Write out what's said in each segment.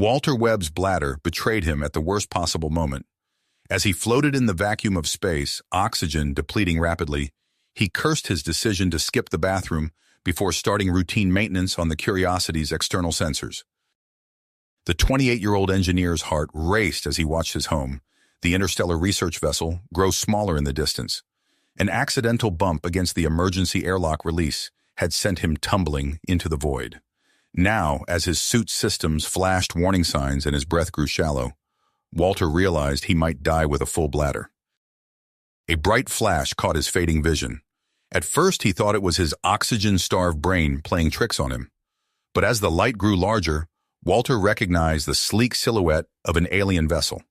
Walter Webb's bladder betrayed him at the worst possible moment. As he floated in the vacuum of space, oxygen depleting rapidly, he cursed his decision to skip the bathroom before starting routine maintenance on the Curiosity's external sensors. The 28-year-old engineer's heart raced as he watched his home, the interstellar research vessel, grow smaller in the distance. An accidental bump against the emergency airlock release had sent him tumbling into the void. Now, as his suit's systems flashed warning signs and his breath grew shallow, Walter realized he might die with a full bladder. A bright flash caught his fading vision. At first, he thought it was his oxygen-starved brain playing tricks on him. But as the light grew larger, Walter recognized the sleek silhouette of an alien vessel.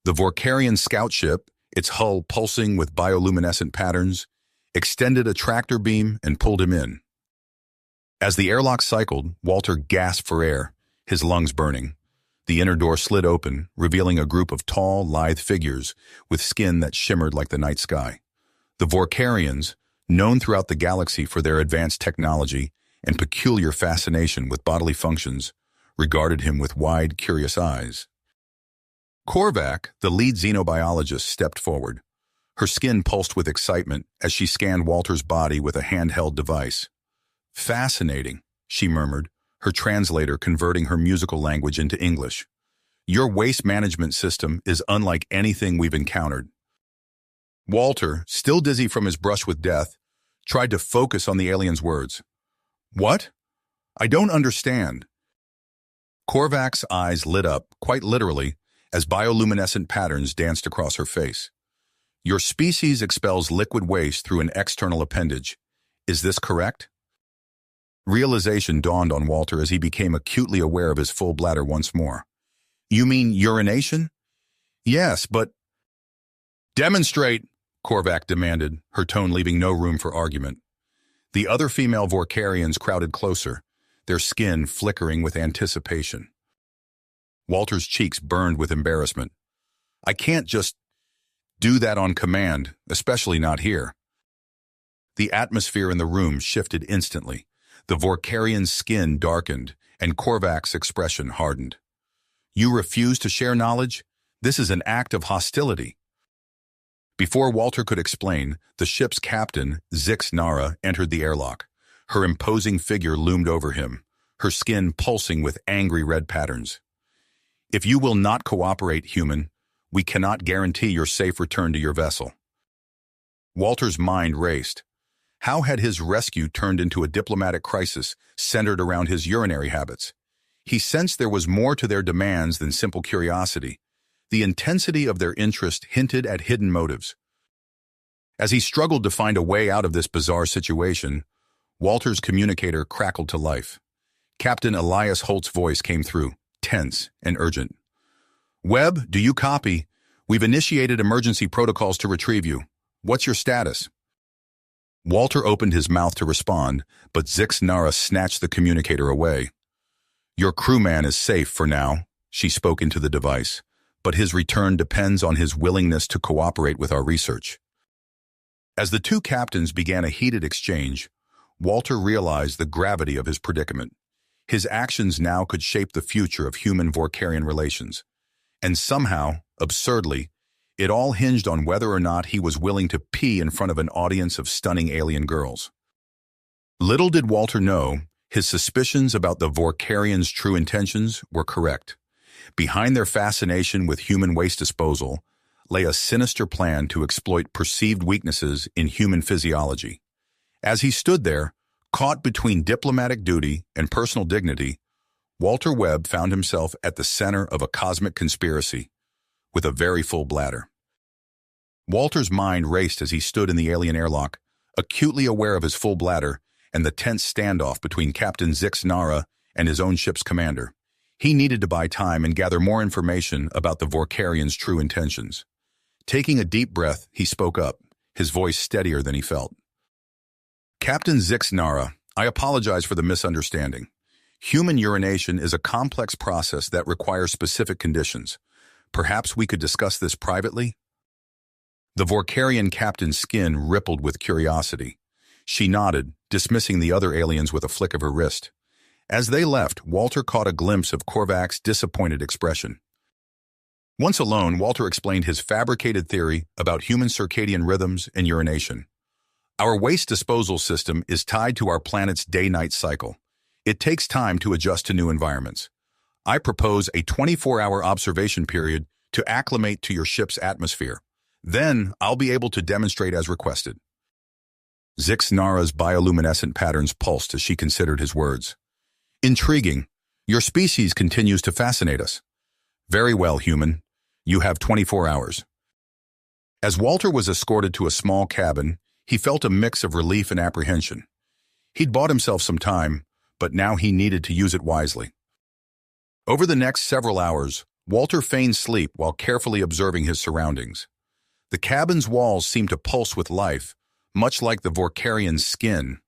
The Vorkarian scout ship, its hull pulsing with bioluminescent patterns, extended a tractor beam and pulled him in. As the airlock cycled, Walter gasped for air, his lungs burning. The inner door slid open, revealing a group of tall, lithe figures with skin that shimmered like the night sky. The Vorkarians, known throughout the galaxy for their advanced technology and peculiar fascination with bodily functions, regarded him with wide, curious eyes. Korvac, the lead xenobiologist, stepped forward. Her skin pulsed with excitement as she scanned Walter's body with a handheld device. "Fascinating," she murmured, her translator converting her musical language into English. "Your waste management system is unlike anything we've encountered." Walter, still dizzy from his brush with death, tried to focus on the alien's words. "What? I don't understand." Korvac's eyes lit up, quite literally, as bioluminescent patterns danced across her face. "Your species expels liquid waste through an external appendage. Is this correct?" Realization dawned on Walter as he became acutely aware of his full bladder once more. "You mean urination?" "Yes, but—" "Demonstrate," Korvac demanded, her tone leaving no room for argument. The other female Vorkarians crowded closer, their skin flickering with anticipation. Walter's cheeks burned with embarrassment. "I can't just do that on command, especially not here." The atmosphere in the room shifted instantly. The Vorkarian's skin darkened, and Korvac's expression hardened. "You refuse to share knowledge? This is an act of hostility." Before Walter could explain, the ship's captain, Zix Nara, entered the airlock. Her imposing figure loomed over him, her skin pulsing with angry red patterns. "If you will not cooperate, human, we cannot guarantee your safe return to your vessel." Walter's mind raced. How had his rescue turned into a diplomatic crisis centered around his urinary habits? He sensed there was more to their demands than simple curiosity. The intensity of their interest hinted at hidden motives. As he struggled to find a way out of this bizarre situation, Walter's communicator crackled to life. Captain Elias Holt's voice came through, tense and urgent. "Webb, do you copy? We've initiated emergency protocols to retrieve you. What's your status?" Walter opened his mouth to respond, but Zix Nara snatched the communicator away. "Your crewman is safe for now," she spoke into the device, "but his return depends on his willingness to cooperate with our research." As the two captains began a heated exchange, Walter realized the gravity of his predicament. His actions now could shape the future of human-Vorkarian relations. And somehow, absurdly, it all hinged on whether or not he was willing to pee in front of an audience of stunning alien girls. Little did Walter know, his suspicions about the Vorkarians' true intentions were correct. Behind their fascination with human waste disposal lay a sinister plan to exploit perceived weaknesses in human physiology. As he stood there, caught between diplomatic duty and personal dignity, Walter Webb found himself at the center of a cosmic conspiracy, with a very full bladder. Walter's mind raced as he stood in the alien airlock, acutely aware of his full bladder and the tense standoff between Captain Zix Nara and his own ship's commander. He needed to buy time and gather more information about the Vorkarians' true intentions. Taking a deep breath, he spoke up, his voice steadier than he felt. "Captain Zix Nara, I apologize for the misunderstanding. Human urination is a complex process that requires specific conditions. Perhaps we could discuss this privately?" The Vorkarian captain's skin rippled with curiosity. She nodded, dismissing the other aliens with a flick of her wrist. As they left, Walter caught a glimpse of Korvac's disappointed expression. Once alone, Walter explained his fabricated theory about human circadian rhythms and urination. Our waste disposal system is tied to our planet's day-night cycle. It takes time to adjust to new environments. I propose a 24-hour observation period to acclimate to your ship's atmosphere. Then, I'll be able to demonstrate as requested. Nara's bioluminescent patterns pulsed as she considered his words. Intriguing. Your species continues to fascinate us. Very well, human. You have 24 hours. As Walter was escorted to a small cabin, he felt a mix of relief and apprehension. He'd bought himself some time, but now he needed to use it wisely. Over the next several hours, Walter feigned sleep while carefully observing his surroundings. The cabin's walls seemed to pulse with life, much like the Vorkarian's skin.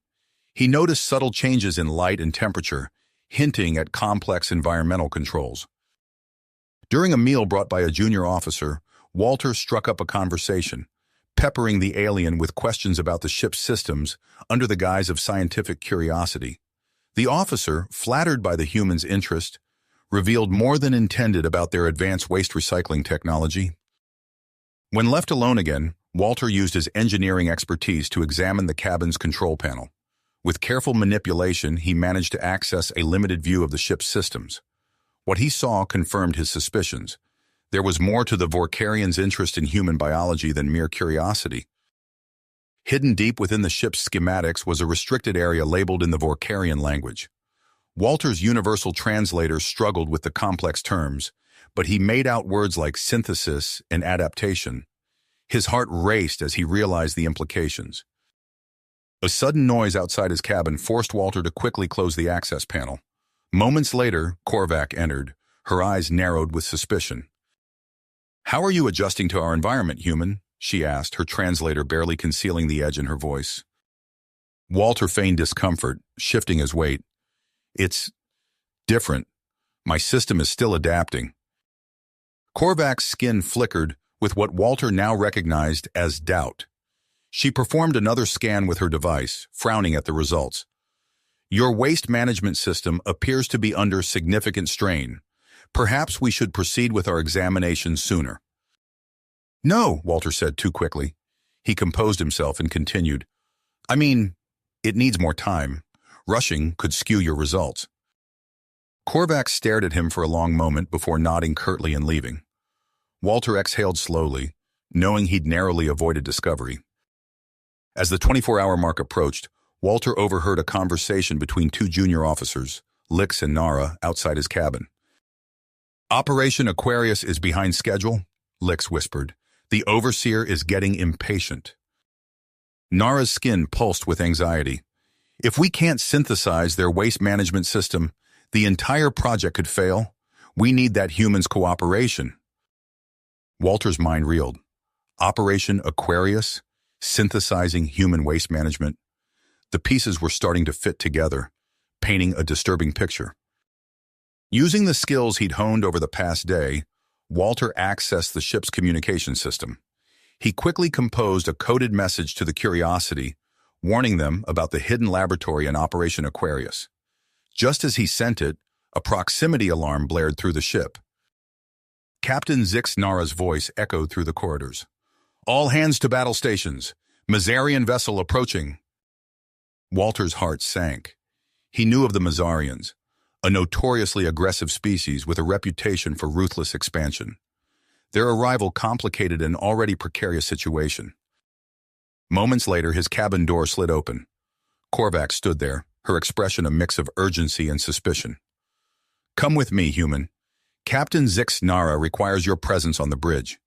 He noticed subtle changes in light and temperature, hinting at complex environmental controls. During a meal brought by a junior officer, Walter struck up a conversation, peppering the alien with questions about the ship's systems under the guise of scientific curiosity. The officer, flattered by the human's interest, revealed more than intended about their advanced waste recycling technology. When left alone again, Walter used his engineering expertise to examine the cabin's control panel. With careful manipulation, he managed to access a limited view of the ship's systems. What he saw confirmed his suspicions. There was more to the Vorkarian's interest in human biology than mere curiosity. Hidden deep within the ship's schematics was a restricted area labeled in the Vorkarian language. Walter's universal translator struggled with the complex terms, but he made out words like synthesis and adaptation. His heart raced as he realized the implications. A sudden noise outside his cabin forced Walter to quickly close the access panel. Moments later, Korvac entered, her eyes narrowed with suspicion. "How are you adjusting to our environment, human?" she asked, her translator barely concealing the edge in her voice. Walter feigned discomfort, shifting his weight. "It's different. My system is still adapting." Korvac's skin flickered with what Walter now recognized as doubt. She performed another scan with her device, frowning at the results. "Your waste management system appears to be under significant strain. Perhaps we should proceed with our examination sooner." "No," Walter said too quickly. He composed himself and continued. "I mean, it needs more time. Rushing could skew your results." Korvac stared at him for a long moment before nodding curtly and leaving. Walter exhaled slowly, knowing he'd narrowly avoided discovery. As the 24-hour mark approached, Walter overheard a conversation between two junior officers, Lix and Nara, outside his cabin. "Operation Aquarius is behind schedule," Lix whispered. "The overseer is getting impatient." Nara's skin pulsed with anxiety. "If we can't synthesize their waste management system, the entire project could fail. We need that human's cooperation." Walter's mind reeled. Operation Aquarius? Synthesizing human waste management? The pieces were starting to fit together, painting a disturbing picture. Using the skills he'd honed over the past day, Walter accessed the ship's communication system. He quickly composed a coded message to the Curiosity, warning them about the hidden laboratory in Operation Aquarius. Just as he sent it, a proximity alarm blared through the ship. Captain Nara's voice echoed through the corridors. "All hands to battle stations. Mazarian vessel approaching." Walter's heart sank. He knew of the Mazarians, a notoriously aggressive species with a reputation for ruthless expansion. Their arrival complicated an already precarious situation. Moments later, his cabin door slid open. Korvac stood there, her expression a mix of urgency and suspicion. "Come with me, human. Captain Nara requires your presence on the bridge."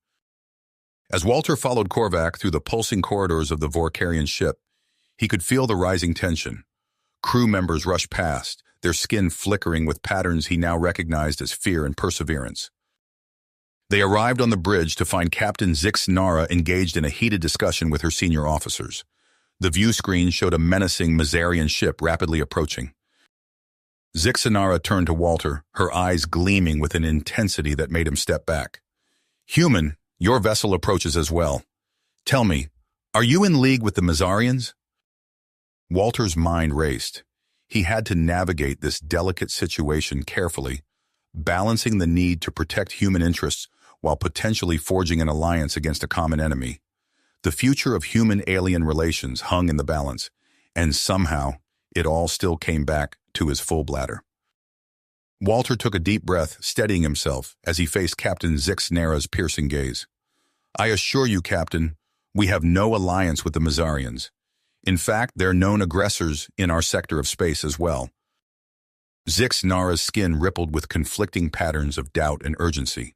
As Walter followed Korvac through the pulsing corridors of the Vorkarian ship, he could feel the rising tension. Crew members rushed past, their skin flickering with patterns he now recognized as fear and perseverance. They arrived on the bridge to find Captain Nara engaged in a heated discussion with her senior officers. The view screen showed a menacing Mazarian ship rapidly approaching. Nara turned to Walter, her eyes gleaming with an intensity that made him step back. "Human, your vessel approaches as well. Tell me, are you in league with the Mazarians?" Walter's mind raced. He had to navigate this delicate situation carefully, balancing the need to protect human interests while potentially forging an alliance against a common enemy. The future of human-alien relations hung in the balance, and somehow it all still came back to his full bladder. Walter took a deep breath, steadying himself as he faced Captain Zixnara's piercing gaze. "I assure you, Captain, we have no alliance with the Mazarians. In fact, they're known aggressors in our sector of space as well." Zixnara's skin rippled with conflicting patterns of doubt and urgency.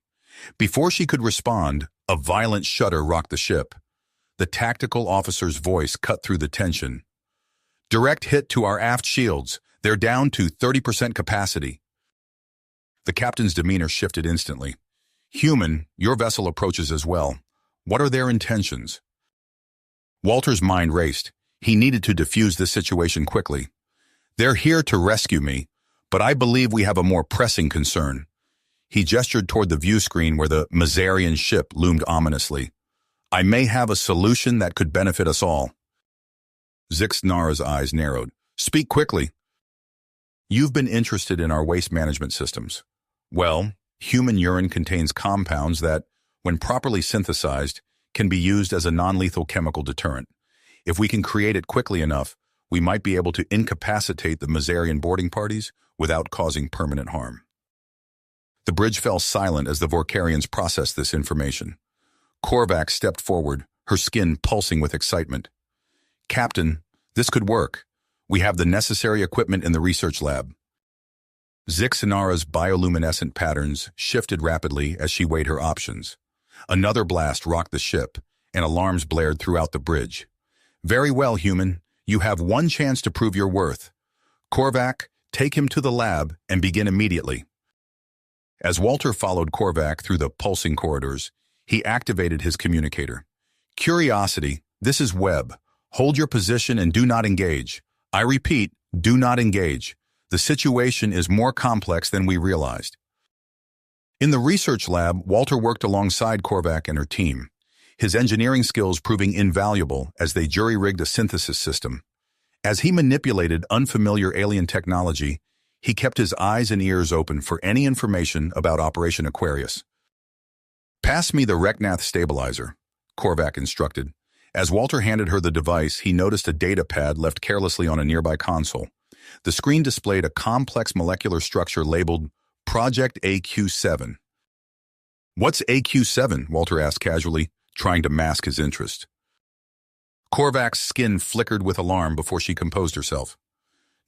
Before she could respond, a violent shudder rocked the ship. The tactical officer's voice cut through the tension. "Direct hit to our aft shields. They're down to 30% capacity." The captain's demeanor shifted instantly. "Human, your vessel approaches as well. What are their intentions?" Walter's mind raced. He needed to defuse this situation quickly. "They're here to rescue me, but I believe we have a more pressing concern." He gestured toward the view screen where the Mazarian ship loomed ominously. "I may have a solution that could benefit us all." Zixnara's eyes narrowed. "Speak quickly." "You've been interested in our waste management systems. Well, human urine contains compounds that, when properly synthesized, can be used as a non-lethal chemical deterrent. If we can create it quickly enough, we might be able to incapacitate the Mazarian boarding parties without causing permanent harm." The bridge fell silent as the Vorkarians processed this information. Korvac stepped forward, her skin pulsing with excitement. "Captain, this could work. We have the necessary equipment in the research lab." Zixnara's bioluminescent patterns shifted rapidly as she weighed her options. Another blast rocked the ship, and alarms blared throughout the bridge. "Very well, human. You have one chance to prove your worth. Korvac, take him to the lab and begin immediately." As Walter followed Korvac through the pulsing corridors, he activated his communicator. "Curiosity, this is Webb. Hold your position and do not engage. I repeat, do not engage. The situation is more complex than we realized." In the research lab, Walter worked alongside Korvac and her team, his engineering skills proving invaluable as they jury-rigged a synthesis system. As he manipulated unfamiliar alien technology, he kept his eyes and ears open for any information about Operation Aquarius. "Pass me the Reknath stabilizer," Korvac instructed. As Walter handed her the device, he noticed a data pad left carelessly on a nearby console. The screen displayed a complex molecular structure labeled Project AQ7. "What's AQ7?" Walter asked casually, trying to mask his interest. Korvac's skin flickered with alarm before she composed herself.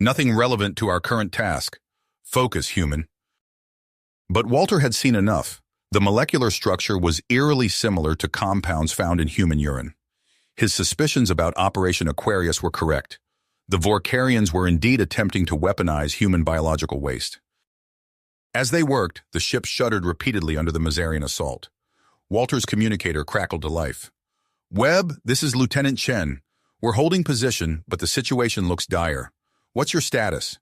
"Nothing relevant to our current task. Focus, human." But Walter had seen enough. The molecular structure was eerily similar to compounds found in human urine. His suspicions about Operation Aquarius were correct. The Vorkarians were indeed attempting to weaponize human biological waste. As they worked, the ship shuddered repeatedly under the Mazarian assault. Walter's communicator crackled to life. "Webb, this is Lieutenant Chen. We're holding position, but the situation looks dire. What's your status?"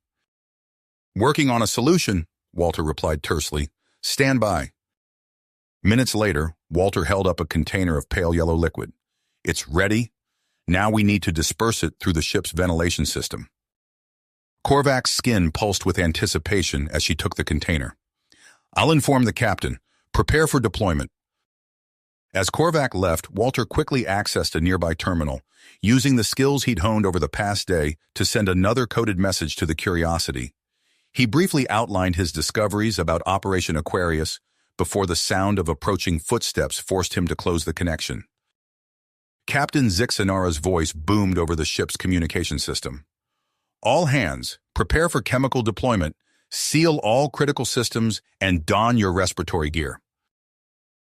"Working on a solution," Walter replied tersely. "Stand by." Minutes later, Walter held up a container of pale yellow liquid. "It's ready. Now we need to disperse it through the ship's ventilation system." Korvac's skin pulsed with anticipation as she took the container. "I'll inform the captain. Prepare for deployment." As Korvac left, Walter quickly accessed a nearby terminal, using the skills he'd honed over the past day to send another coded message to the Curiosity. He briefly outlined his discoveries about Operation Aquarius before the sound of approaching footsteps forced him to close the connection. Captain Zixnara's voice boomed over the ship's communication system. "All hands, prepare for chemical deployment, seal all critical systems, and don your respiratory gear."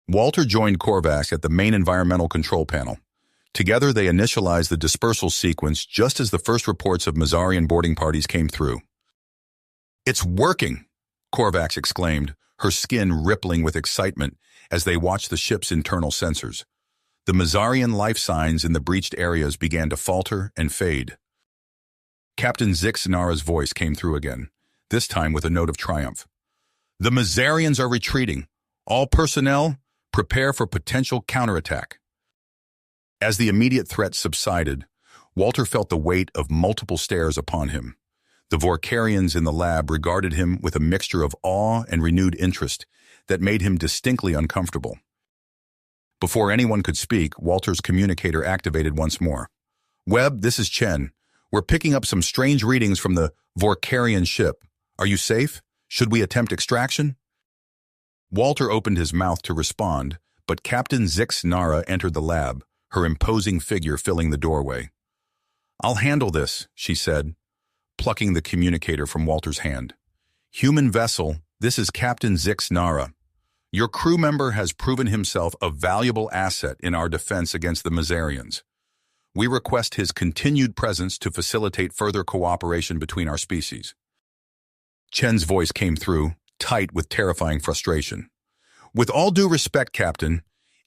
Walter joined Korvac at the main environmental control panel. Together, they initialized the dispersal sequence just as the first reports of Mazarian boarding parties came through. "It's working!" Korvac exclaimed, her skin rippling with excitement as they watched the ship's internal sensors. The Mazarian life signs in the breached areas began to falter and fade. Captain Zixnara's voice came through again, this time with a note of triumph. "The Mazarians are retreating. All personnel, prepare for potential counterattack." As the immediate threat subsided, Walter felt the weight of multiple stares upon him. The Vorkarians in the lab regarded him with a mixture of awe and renewed interest that made him distinctly uncomfortable. Before anyone could speak, Walter's communicator activated once more. "Webb, this is Chen. We're picking up some strange readings from the Vorkarian ship. Are you safe? Should we attempt extraction?" Walter opened his mouth to respond, but Captain Zix Nara entered the lab, her imposing figure filling the doorway. "I'll handle this," she said, plucking the communicator from Walter's hand. "Human vessel, this is Captain Zix Nara. Your crew member has proven himself a valuable asset in our defense against the Mazarians. We request his continued presence to facilitate further cooperation between our species." Chen's voice came through, tight with terrifying frustration. "With all due respect, Captain,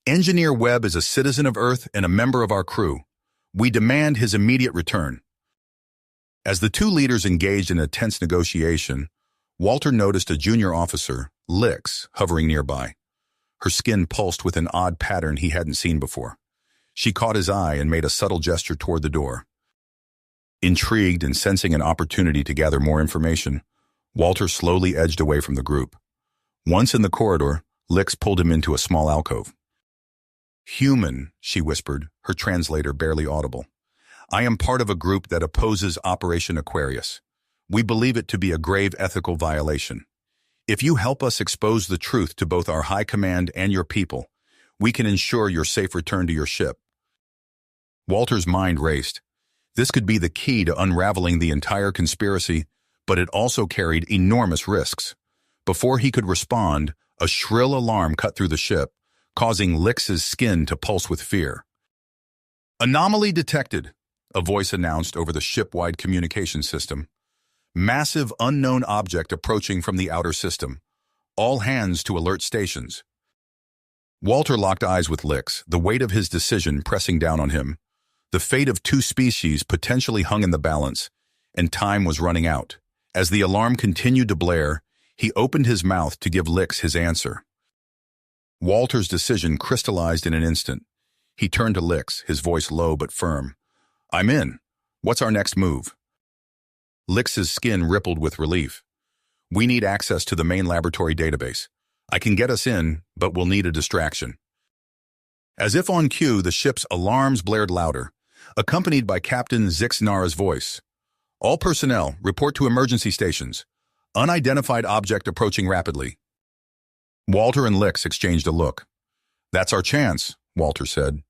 Engineer Webb is a citizen of Earth and a member of our crew. We demand his immediate return." As the two leaders engaged in a tense negotiation, Walter noticed a junior officer, Lix, hovering nearby. Her skin pulsed with an odd pattern he hadn't seen before. She caught his eye and made a subtle gesture toward the door. Intrigued and sensing an opportunity to gather more information, Walter slowly edged away from the group. Once in the corridor, Lix pulled him into a small alcove. "Human," she whispered, her translator barely audible. "I am part of a group that opposes Operation Aquarius. We believe it to be a grave ethical violation. If you help us expose the truth to both our high command and your people, we can ensure your safe return to your ship." Walter's mind raced. This could be the key to unraveling the entire conspiracy, but it also carried enormous risks. Before he could respond, a shrill alarm cut through the ship, causing Lix's skin to pulse with fear. "Anomaly detected," a voice announced over the ship-wide communication system. "Massive unknown object approaching from the outer system. All hands to alert stations." Walter locked eyes with Lix, the weight of his decision pressing down on him. The fate of two species potentially hung in the balance, and time was running out. As the alarm continued to blare, he opened his mouth to give Lix his answer. Walter's decision crystallized in an instant. He turned to Lix, his voice low but firm. "I'm in. What's our next move?" Lix's skin rippled with relief. "We need access to the main laboratory database. I can get us in, but we'll need a distraction." As if on cue, the ship's alarms blared louder, accompanied by Captain Zix Nara's voice. "All personnel, report to emergency stations. Unidentified object approaching rapidly." Walter and Lix exchanged a look. "That's our chance," Walter said.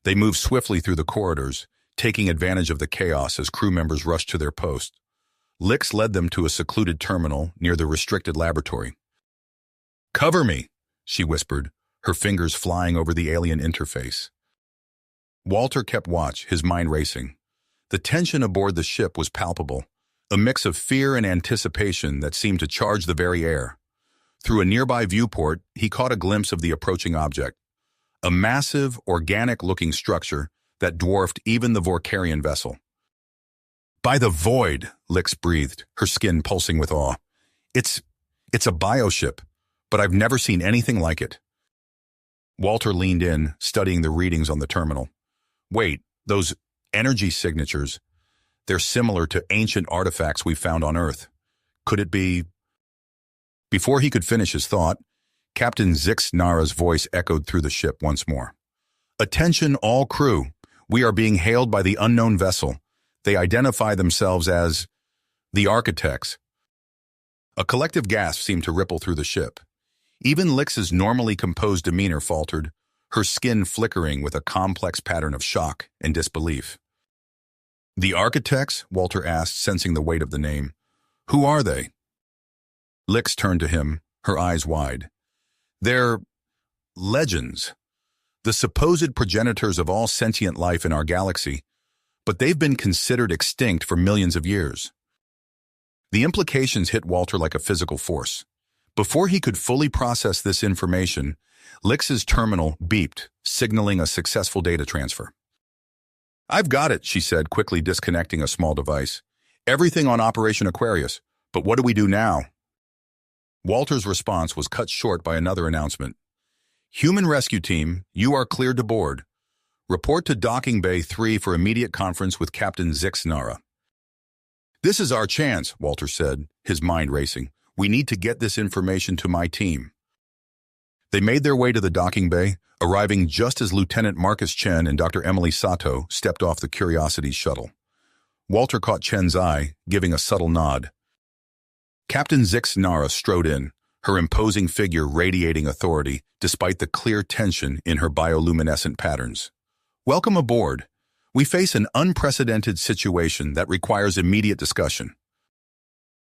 They moved swiftly through the corridors, taking advantage of the chaos as crew members rushed to their posts. Lix led them to a secluded terminal near the restricted laboratory. "Cover me," she whispered, her fingers flying over the alien interface. Walter kept watch, his mind racing. The tension aboard the ship was palpable, a mix of fear and anticipation that seemed to charge the very air. Through a nearby viewport, he caught a glimpse of the approaching object, a massive, organic-looking structure that dwarfed even the Vorkarian vessel. "By the void," Lix breathed, her skin pulsing with awe. It's a bioship, but I've never seen anything like it." Walter leaned in, studying the readings on the terminal. "Wait, those energy signatures, they're similar to ancient artifacts we found on Earth. Could it be—" Before he could finish his thought, Captain Zix Nara's voice echoed through the ship once more. "Attention all crew. We are being hailed by the unknown vessel. They identify themselves as the Architects." A collective gasp seemed to ripple through the ship. Even Lix's normally composed demeanor faltered, her skin flickering with a complex pattern of shock and disbelief. "The Architects?" Walter asked, sensing the weight of the name. "Who are they?" Lix turned to him, her eyes wide. "They're legends. The supposed progenitors of all sentient life in our galaxy, but they've been considered extinct for millions of years." The implications hit Walter like a physical force. Before he could fully process this information, Lix's terminal beeped, signaling a successful data transfer. "I've got it," she said, quickly disconnecting a small device. "Everything on Operation Aquarius, but what do we do now?" Walter's response was cut short by another announcement. "Human Rescue Team, you are cleared to board. Report to Docking Bay 3 for immediate conference with Captain Zix Nara." "This is our chance," Walter said, his mind racing. "We need to get this information to my team." They made their way to the docking bay, arriving just as Lieutenant Marcus Chen and Dr. Emily Sato stepped off the Curiosity's shuttle. Walter caught Chen's eye, giving a subtle nod. Captain Zix Nara strode in, her imposing figure radiating authority despite the clear tension in her bioluminescent patterns. "Welcome aboard. We face an unprecedented situation that requires immediate discussion."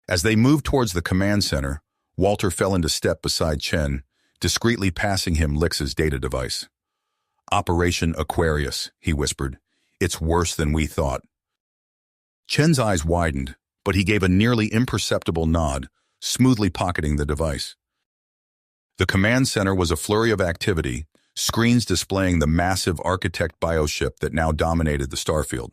As they moved towards the command center, Walter fell into step beside Chen, discreetly passing him Lix's data device. "Operation Aquarius," he whispered. "It's worse than we thought." Chen's eyes widened, but he gave a nearly imperceptible nod, smoothly pocketing the device. The command center was a flurry of activity, screens displaying the massive architect bioship that now dominated the starfield.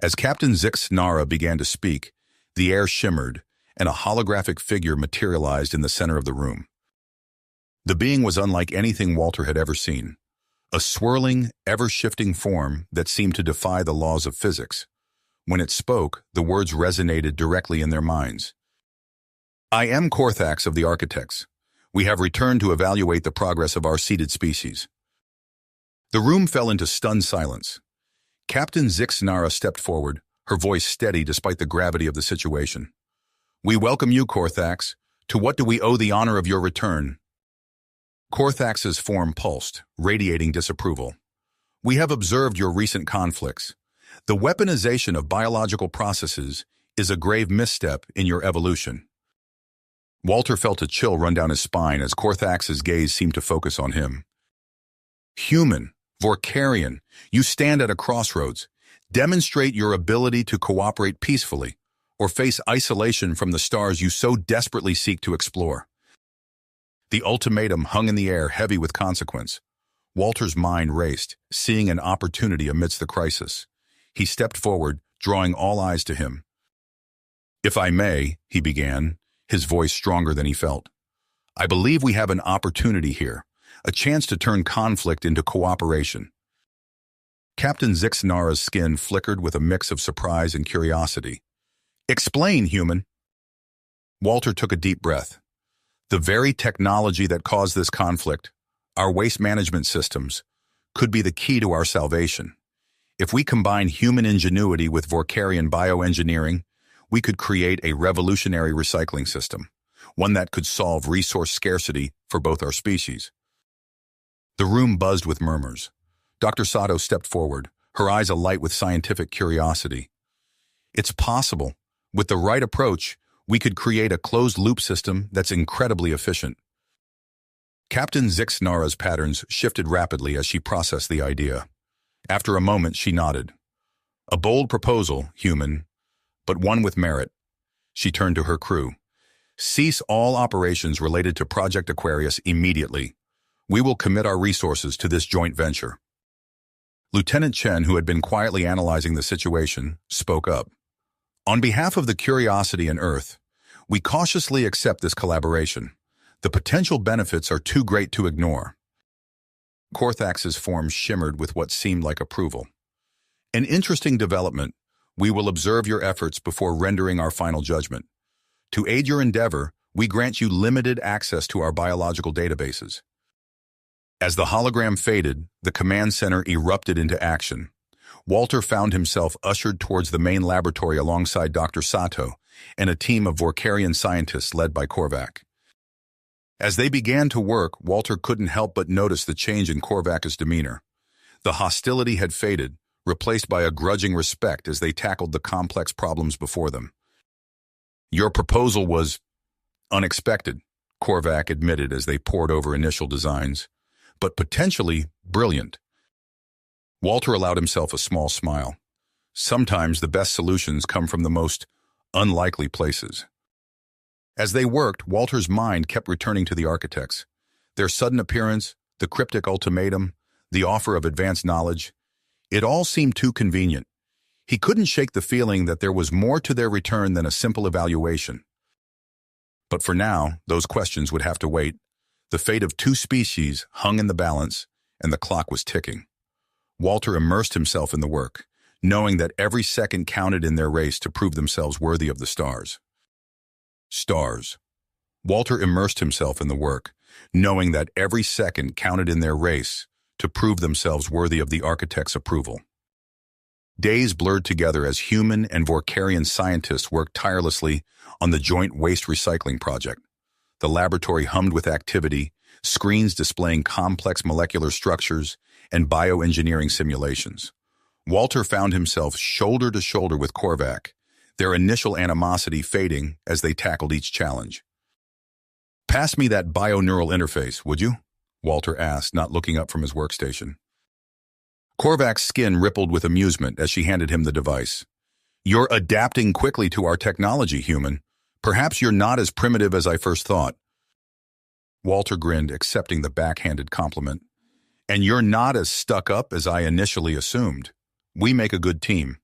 As Captain Zix Nara began to speak, the air shimmered, and a holographic figure materialized in the center of the room. The being was unlike anything Walter had ever seen, a swirling, ever-shifting form that seemed to defy the laws of physics. When it spoke, the words resonated directly in their minds. "I am Korthax of the Architects. We have returned to evaluate the progress of our seeded species." The room fell into stunned silence. Captain Zix Nara stepped forward, her voice steady despite the gravity of the situation. "We welcome you, Korthax. To what do we owe the honor of your return?" Korthax's form pulsed, radiating disapproval. "We have observed your recent conflicts. The weaponization of biological processes is a grave misstep in your evolution." Walter felt a chill run down his spine as Korthax's gaze seemed to focus on him. "Human, Vorkarian, you stand at a crossroads. Demonstrate your ability to cooperate peacefully, or face isolation from the stars you so desperately seek to explore." The ultimatum hung in the air, heavy with consequence. Walter's mind raced, seeing an opportunity amidst the crisis. He stepped forward, drawing all eyes to him. "If I may," he began, his voice stronger than he felt. "I believe we have an opportunity here, a chance to turn conflict into cooperation." Captain Zix Nara's skin flickered with a mix of surprise and curiosity. "Explain, human." Walter took a deep breath. "The very technology that caused this conflict, our waste management systems, could be the key to our salvation. If we combine human ingenuity with Vorkarian bioengineering, we could create a revolutionary recycling system, one that could solve resource scarcity for both our species." The room buzzed with murmurs. Dr. Sato stepped forward, her eyes alight with scientific curiosity. "It's possible. With the right approach, we could create a closed-loop system that's incredibly efficient." Captain Zix Nara's patterns shifted rapidly as she processed the idea. After a moment, she nodded. "A bold proposal, human, but one with merit." She turned to her crew. "Cease all operations related to Project Aquarius immediately. We will commit our resources to this joint venture." Lieutenant Chen, who had been quietly analyzing the situation, spoke up. "On behalf of the Curiosity and Earth, we cautiously accept this collaboration. The potential benefits are too great to ignore." Korthax's form shimmered with what seemed like approval. "An interesting development. We will observe your efforts before rendering our final judgment. To aid your endeavor, we grant you limited access to our biological databases." As the hologram faded, the command center erupted into action. Walter found himself ushered towards the main laboratory alongside Dr. Sato and a team of Vorkarian scientists led by Korvac. As they began to work, Walter couldn't help but notice the change in Korvac's demeanor. The hostility had faded, replaced by a grudging respect as they tackled the complex problems before them. "Your proposal was unexpected," Korvac admitted as they pored over initial designs, "but potentially brilliant." Walter allowed himself a small smile. Sometimes the best solutions come from the most unlikely places. As they worked, Walter's mind kept returning to the architects. Their sudden appearance, the cryptic ultimatum, the offer of advanced knowledge, it all seemed too convenient. He couldn't shake the feeling that there was more to their return than a simple evaluation. But for now, those questions would have to wait. The fate of two species hung in the balance, and the clock was ticking. Walter immersed himself in the work, knowing that every second counted in their race to prove themselves worthy of the stars. Stars. Walter immersed himself in the work, knowing that every second counted in their race to prove themselves worthy of the architect's approval. Days blurred together as human and Vorkarian scientists worked tirelessly on the joint waste recycling project. The laboratory hummed with activity, screens displaying complex molecular structures and bioengineering simulations. Walter found himself shoulder to shoulder with Korvac, their initial animosity fading as they tackled each challenge. "Pass me that bioneural interface, would you?" Walter asked, not looking up from his workstation. Korvac's skin rippled with amusement as she handed him the device. "You're adapting quickly to our technology, human. Perhaps you're not as primitive as I first thought." Walter grinned, accepting the backhanded compliment. "And you're not as stuck up as I initially assumed. We make a good team."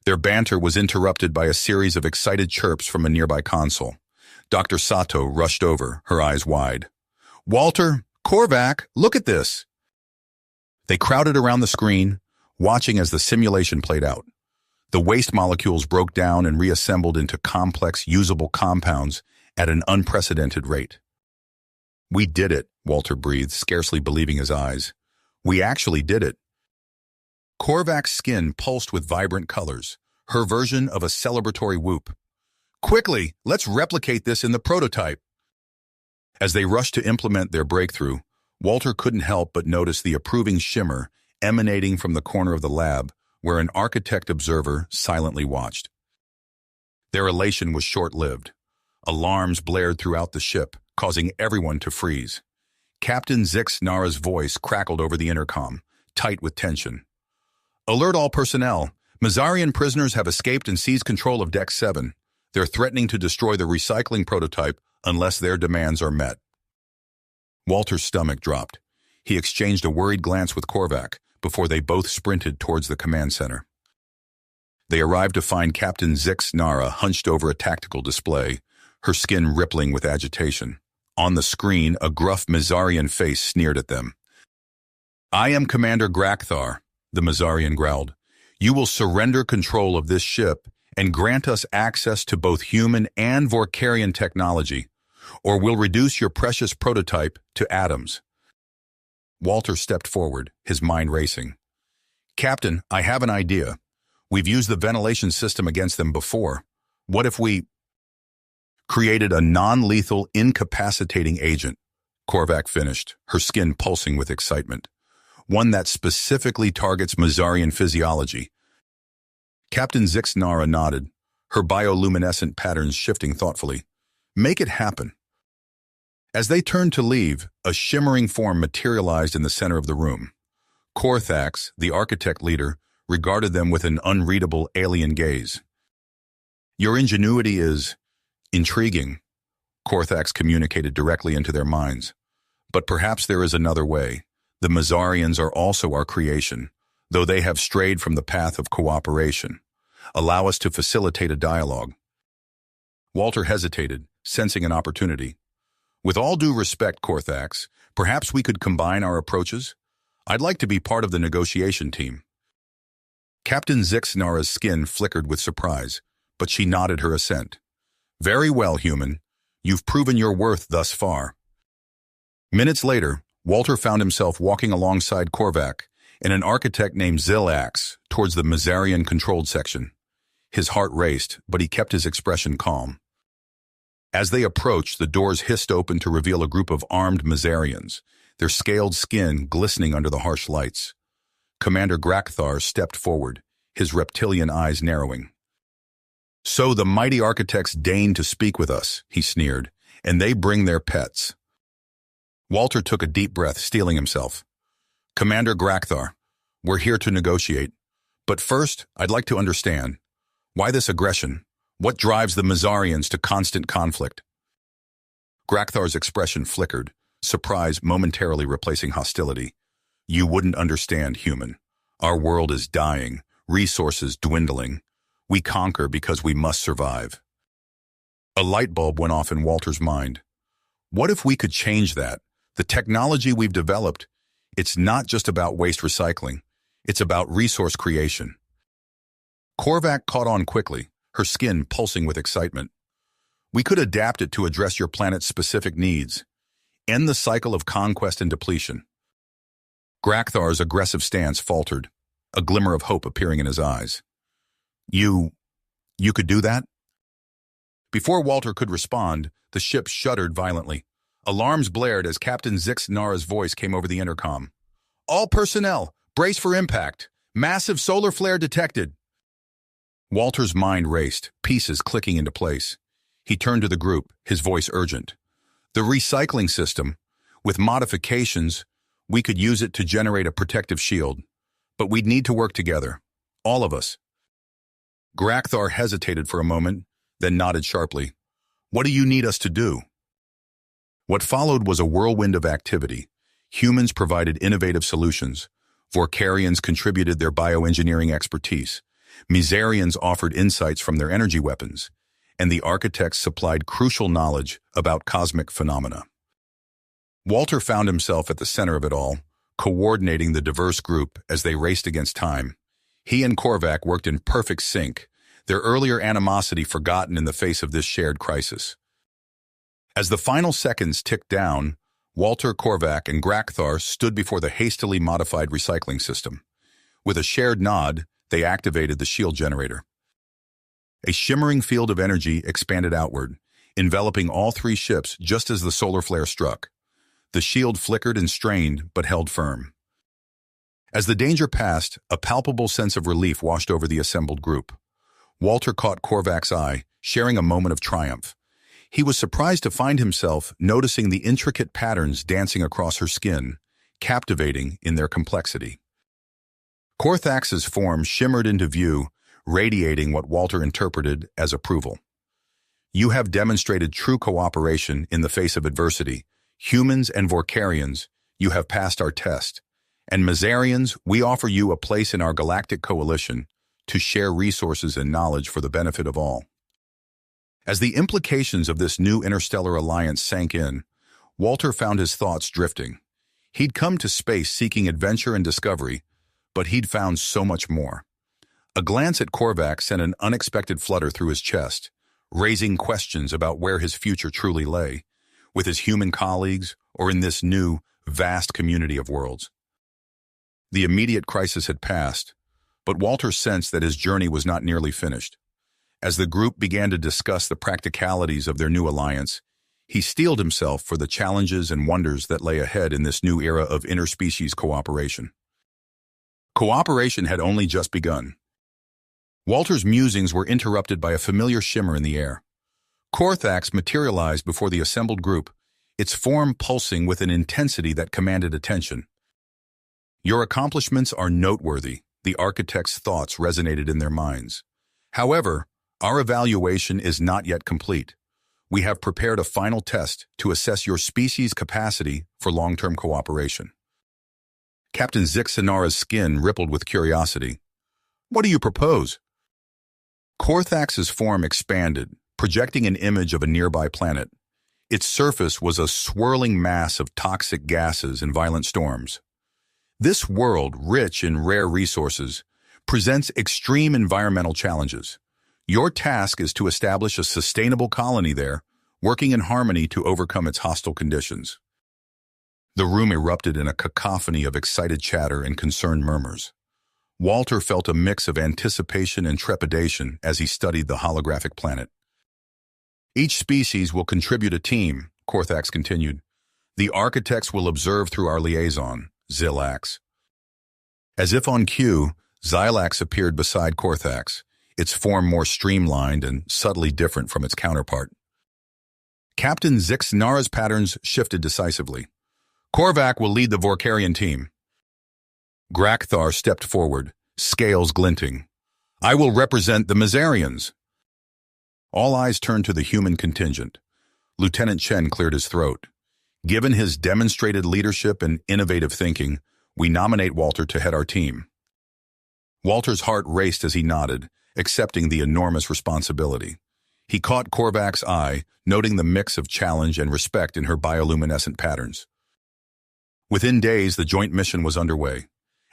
Their banter was interrupted by a series of excited chirps from a nearby console. Dr. Sato rushed over, her eyes wide. "Walter, Korvac, look at this!" They crowded around the screen, watching as the simulation played out. The waste molecules broke down and reassembled into complex, usable compounds at an unprecedented rate. "We did it," Walter breathed, scarcely believing his eyes. "We actually did it." Korvac's skin pulsed with vibrant colors, her version of a celebratory whoop. "Quickly, let's replicate this in the prototype." As they rushed to implement their breakthrough, Walter couldn't help but notice the approving shimmer emanating from the corner of the lab where an architect observer silently watched. Their elation was short-lived. Alarms blared throughout the ship, causing everyone to freeze. Captain Zix Nara's voice crackled over the intercom, tight with tension. "Alert all personnel. Mazarian prisoners have escaped and seized control of Deck 7. They're threatening to destroy the recycling prototype unless their demands are met." Walter's stomach dropped. He exchanged a worried glance with Korvac before they both sprinted towards the command center. They arrived to find Captain Zix Nara hunched over a tactical display, her skin rippling with agitation. On the screen, a gruff Mazarian face sneered at them. "I am Commander Grakthar," the Mazarian growled. "You will surrender control of this ship and grant us access to both human and Vorkarian technology, or we'll reduce your precious prototype to atoms." Walter stepped forward, his mind racing. "Captain, I have an idea. We've used the ventilation system against them before. What if we created a non-lethal, incapacitating agent?" Korvac finished, her skin pulsing with excitement. "One that specifically targets Mazarian physiology." Captain Zix Nara nodded, her bioluminescent patterns shifting thoughtfully. "Make it happen." As they turned to leave, a shimmering form materialized in the center of the room. Korthax, the architect leader, regarded them with an unreadable alien gaze. "Your ingenuity is intriguing," Korthax communicated directly into their minds. "But perhaps there is another way. The Mazarians are also our creation, though they have strayed from the path of cooperation. Allow us to facilitate a dialogue." Walter hesitated, sensing an opportunity. "With all due respect, Korthax, perhaps we could combine our approaches? I'd like to be part of the negotiation team." Captain Zix Nara's skin flickered with surprise, but she nodded her assent. "Very well, human. You've proven your worth thus far." Minutes later, Walter found himself walking alongside Korvac and an architect named Zilax towards the Mazarian-controlled section. His heart raced, but he kept his expression calm. As they approached, the doors hissed open to reveal a group of armed Mazarians, their scaled skin glistening under the harsh lights. Commander Grakthar stepped forward, his reptilian eyes narrowing. "So the mighty architects deign to speak with us," he sneered, "and they bring their pets." Walter took a deep breath, steeling himself. "Commander Grakthar, we're here to negotiate. But first, I'd like to understand. Why this aggression? What drives the Mazarians to constant conflict?" Grakthar's expression flickered, surprise momentarily replacing hostility. "You wouldn't understand, human. Our world is dying, resources dwindling. We conquer because we must survive." A light bulb went off in Walter's mind. What if we could change that? The technology we've developed, it's not just about waste recycling. It's about resource creation. Korvac caught on quickly, her skin pulsing with excitement. We could adapt it to address your planet's specific needs. End the cycle of conquest and depletion. Grakthar's aggressive stance faltered, a glimmer of hope appearing in his eyes. You could do that? Before Walter could respond, the ship shuddered violently. Alarms blared as Captain Zix Nara's voice came over the intercom. All personnel, brace for impact. Massive solar flare detected. Walter's mind raced, pieces clicking into place. He turned to the group, his voice urgent. The recycling system, with modifications, we could use it to generate a protective shield. But we'd need to work together. All of us. Grakthar hesitated for a moment, then nodded sharply. What do you need us to do? What followed was a whirlwind of activity. Humans provided innovative solutions. Vorkarians contributed their bioengineering expertise. Miserians offered insights from their energy weapons. And the architects supplied crucial knowledge about cosmic phenomena. Walter found himself at the center of it all, coordinating the diverse group as they raced against time. He and Korvac worked in perfect sync, their earlier animosity forgotten in the face of this shared crisis. As the final seconds ticked down, Walter, Korvac, and Grakthar stood before the hastily modified recycling system. With a shared nod, they activated the shield generator. A shimmering field of energy expanded outward, enveloping all three ships just as the solar flare struck. The shield flickered and strained, but held firm. As the danger passed, a palpable sense of relief washed over the assembled group. Walter caught Korvac's eye, sharing a moment of triumph. He was surprised to find himself noticing the intricate patterns dancing across her skin, captivating in their complexity. Korthax's form shimmered into view, radiating what Walter interpreted as approval. You have demonstrated true cooperation in the face of adversity. Humans and Vorkarians, you have passed our test. And Miserians, we offer you a place in our galactic coalition to share resources and knowledge for the benefit of all. As the implications of this new interstellar alliance sank in, Walter found his thoughts drifting. He'd come to space seeking adventure and discovery, but he'd found so much more. A glance at Korvac sent an unexpected flutter through his chest, raising questions about where his future truly lay, with his human colleagues or in this new, vast community of worlds. The immediate crisis had passed, but Walter sensed that his journey was not nearly finished. As the group began to discuss the practicalities of their new alliance, he steeled himself for the challenges and wonders that lay ahead in this new era of interspecies cooperation. Cooperation had only just begun. Walter's musings were interrupted by a familiar shimmer in the air. Korthax materialized before the assembled group, its form pulsing with an intensity that commanded attention. Your accomplishments are noteworthy, the architect's thoughts resonated in their minds. However, our evaluation is not yet complete. We have prepared a final test to assess your species' capacity for long-term cooperation. Captain Zixanara's skin rippled with curiosity. What do you propose? Korthax's form expanded, projecting an image of a nearby planet. Its surface was a swirling mass of toxic gases and violent storms. This world, rich in rare resources, presents extreme environmental challenges. Your task is to establish a sustainable colony there, working in harmony to overcome its hostile conditions. The room erupted in a cacophony of excited chatter and concerned murmurs. Walter felt a mix of anticipation and trepidation as he studied the holographic planet. Each species will contribute a team, Korthax continued. The architects will observe through our liaison, Zylax. As if on cue, Zylax appeared beside Korthax, its form more streamlined and subtly different from its counterpart. Captain Zixnara's patterns shifted decisively. Korvac will lead the Vorkarian team. Grakthar stepped forward, scales glinting. I will represent the Miserians. All eyes turned to the human contingent. Lieutenant Chen cleared his throat. Given his demonstrated leadership and innovative thinking, we nominate Walter to head our team. Walter's heart raced as he nodded, accepting the enormous responsibility. He caught Korvac's eye, noting the mix of challenge and respect in her bioluminescent patterns. Within days, the joint mission was underway.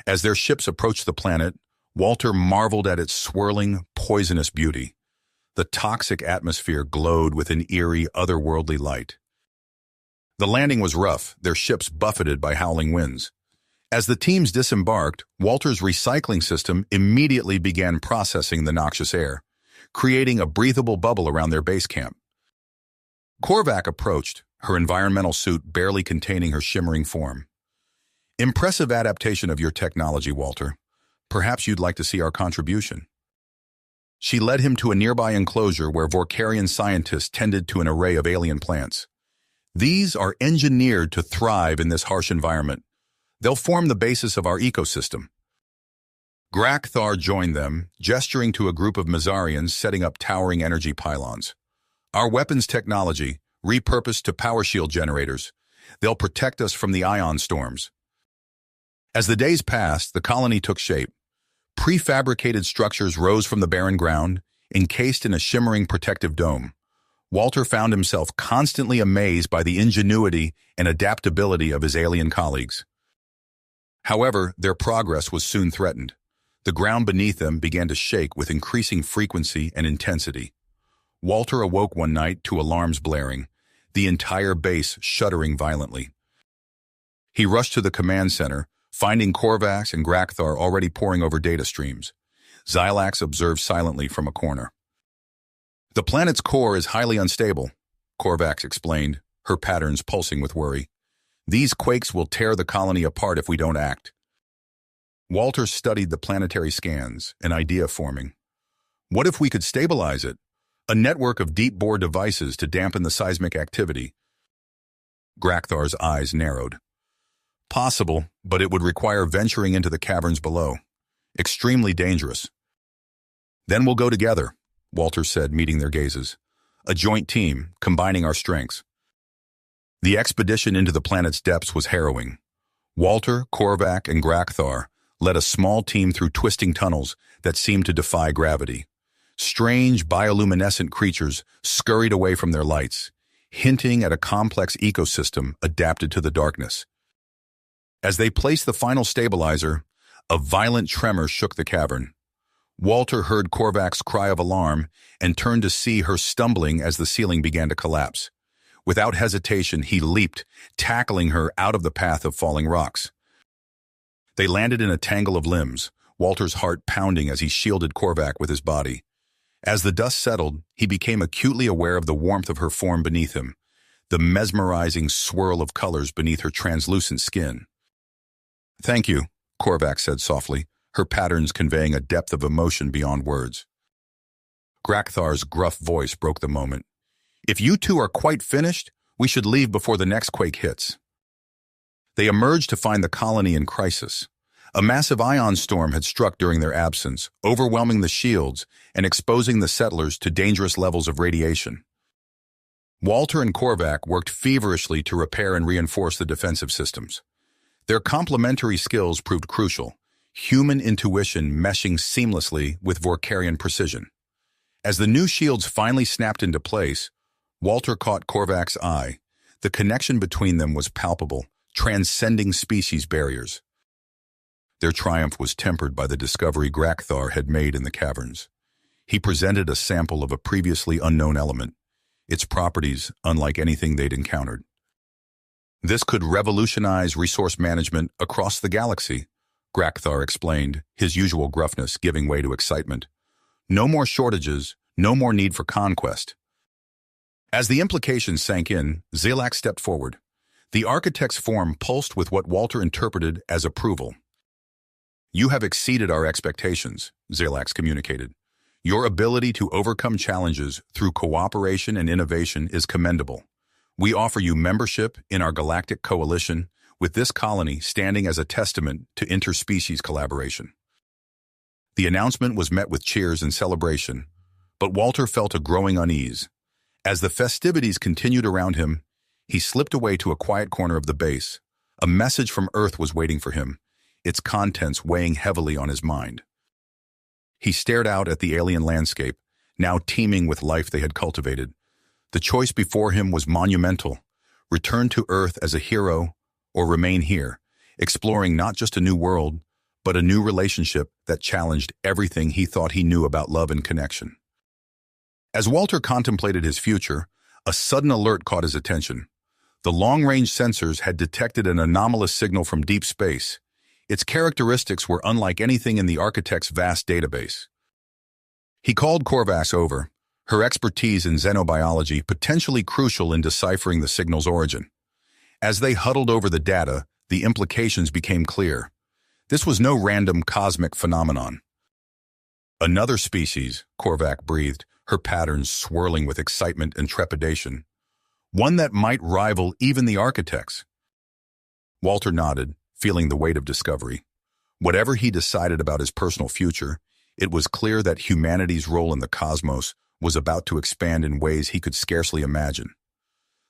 As their ships approached the planet, Walter marveled at its swirling, poisonous beauty. The toxic atmosphere glowed with an eerie, otherworldly light. The landing was rough, their ships buffeted by howling winds. As the teams disembarked, Walter's recycling system immediately began processing the noxious air, creating a breathable bubble around their base camp. Korvac approached, her environmental suit barely containing her shimmering form. "Impressive adaptation of your technology, Walter. Perhaps you'd like to see our contribution." She led him to a nearby enclosure where Vorkarian scientists tended to an array of alien plants. "These are engineered to thrive in this harsh environment. They'll form the basis of our ecosystem." Grakthar joined them, gesturing to a group of Mazarians setting up towering energy pylons. "Our weapons technology, repurposed to power shield generators. They'll protect us from the ion storms." As the days passed, the colony took shape. Prefabricated structures rose from the barren ground, encased in a shimmering protective dome. Walter found himself constantly amazed by the ingenuity and adaptability of his alien colleagues. However, their progress was soon threatened. The ground beneath them began to shake with increasing frequency and intensity. Walter awoke one night to alarms blaring, the entire base shuddering violently. He rushed to the command center, finding Korvac and Grakthar already poring over data streams. Xylax observed silently from a corner. "The planet's core is highly unstable," Korvac explained, her patterns pulsing with worry. "These quakes will tear the colony apart if we don't act." Walter studied the planetary scans, an idea forming. What if we could stabilize it? A network of deep-bore devices to dampen the seismic activity. Grakthar's eyes narrowed. Possible, but it would require venturing into the caverns below. Extremely dangerous. "Then we'll go together," Walter said, meeting their gazes. "A joint team, combining our strengths." The expedition into the planet's depths was harrowing. Walter, Korvac, and Grakthar led a small team through twisting tunnels that seemed to defy gravity. Strange bioluminescent creatures scurried away from their lights, hinting at a complex ecosystem adapted to the darkness. As they placed the final stabilizer, a violent tremor shook the cavern. Walter heard Korvac's cry of alarm and turned to see her stumbling as the ceiling began to collapse. Without hesitation, he leaped, tackling her out of the path of falling rocks. They landed in a tangle of limbs, Walter's heart pounding as he shielded Korvac with his body. As the dust settled, he became acutely aware of the warmth of her form beneath him, the mesmerizing swirl of colors beneath her translucent skin. "Thank you," Korvac said softly, her patterns conveying a depth of emotion beyond words. Grakthar's gruff voice broke the moment. "If you two are quite finished, we should leave before the next quake hits." They emerged to find the colony in crisis. A massive ion storm had struck during their absence, overwhelming the shields and exposing the settlers to dangerous levels of radiation. Walter and Korvac worked feverishly to repair and reinforce the defensive systems. Their complementary skills proved crucial, human intuition meshing seamlessly with Vorkarian precision. As the new shields finally snapped into place, Walter caught Korvac's eye. The connection between them was palpable, transcending species barriers. Their triumph was tempered by the discovery Grakthar had made in the caverns. He presented a sample of a previously unknown element, its properties unlike anything they'd encountered. "This could revolutionize resource management across the galaxy," Grakthar explained, his usual gruffness giving way to excitement. "No more shortages, no more need for conquest." As the implications sank in, Xylax stepped forward. The architect's form pulsed with what Walter interpreted as approval. "You have exceeded our expectations," Xylax communicated. "Your ability to overcome challenges through cooperation and innovation is commendable. We offer you membership in our galactic coalition, with this colony standing as a testament to interspecies collaboration." The announcement was met with cheers and celebration, but Walter felt a growing unease. As the festivities continued around him, he slipped away to a quiet corner of the base. A message from Earth was waiting for him, its contents weighing heavily on his mind. He stared out at the alien landscape, now teeming with life they had cultivated. The choice before him was monumental: return to Earth as a hero, or remain here, exploring not just a new world, but a new relationship that challenged everything he thought he knew about love and connection. As Walter contemplated his future, a sudden alert caught his attention. The long-range sensors had detected an anomalous signal from deep space. Its characteristics were unlike anything in the architect's vast database. He called Korvax over, her expertise in xenobiology potentially crucial in deciphering the signal's origin. As they huddled over the data, the implications became clear. This was no random cosmic phenomenon. Another species, Korvax breathed, her patterns swirling with excitement and trepidation. One that might rival even the architects. Walter nodded, feeling the weight of discovery. Whatever he decided about his personal future, it was clear that humanity's role in the cosmos was about to expand in ways he could scarcely imagine.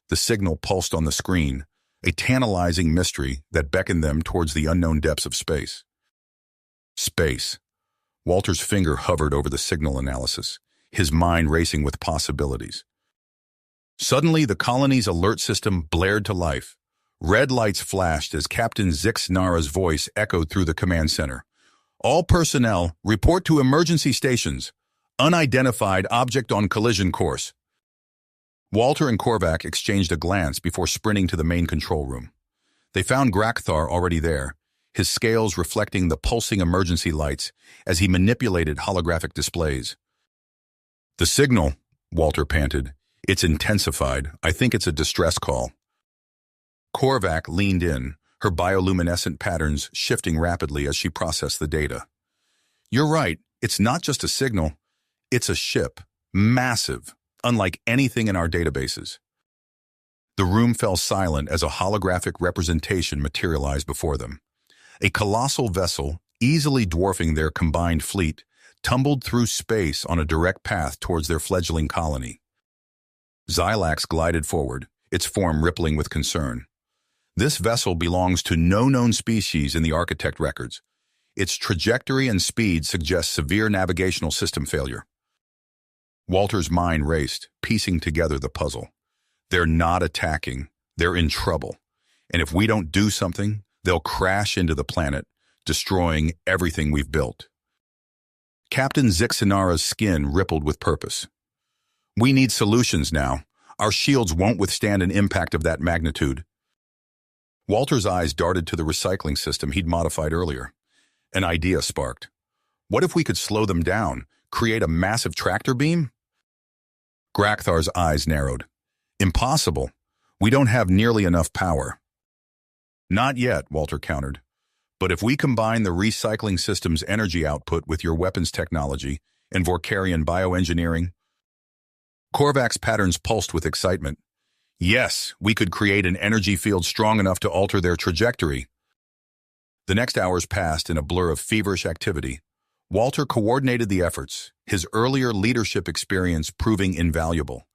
The signal pulsed on the screen, a tantalizing mystery that beckoned them towards the unknown depths of space. Space. Walter's finger hovered over the signal analysis, his mind racing with possibilities. Suddenly, the colony's alert system blared to life. Red lights flashed as Captain Zixnara's voice echoed through the command center. All personnel, report to emergency stations. Unidentified object on collision course. Walter and Korvax exchanged a glance before sprinting to the main control room. They found Grakthar already there, his scales reflecting the pulsing emergency lights as he manipulated holographic displays. The signal, Walter panted. It's intensified. I think it's a distress call. Korvax leaned in, her bioluminescent patterns shifting rapidly as she processed the data. You're right. It's not just a signal. It's a ship. Massive. Unlike anything in our databases. The room fell silent as a holographic representation materialized before them. A colossal vessel, easily dwarfing their combined fleet, tumbled through space on a direct path towards their fledgling colony. Xylax glided forward, its form rippling with concern. This vessel belongs to no known species in the architect records. Its trajectory and speed suggest severe navigational system failure. Walter's mind raced, piecing together the puzzle. They're not attacking. They're in trouble. And if we don't do something, they'll crash into the planet, destroying everything we've built. Captain Zixnara's skin rippled with purpose. We need solutions now. Our shields won't withstand an impact of that magnitude. Walter's eyes darted to the recycling system he'd modified earlier. An idea sparked. What if we could slow them down, create a massive tractor beam? Grakthar's eyes narrowed. Impossible. We don't have nearly enough power. Not yet, Walter countered. But if we combine the recycling system's energy output with your weapons technology and Vorkarian bioengineering... Korvax's patterns pulsed with excitement. Yes, we could create an energy field strong enough to alter their trajectory. The next hours passed in a blur of feverish activity. Walter coordinated the efforts, his earlier leadership experience proving invaluable.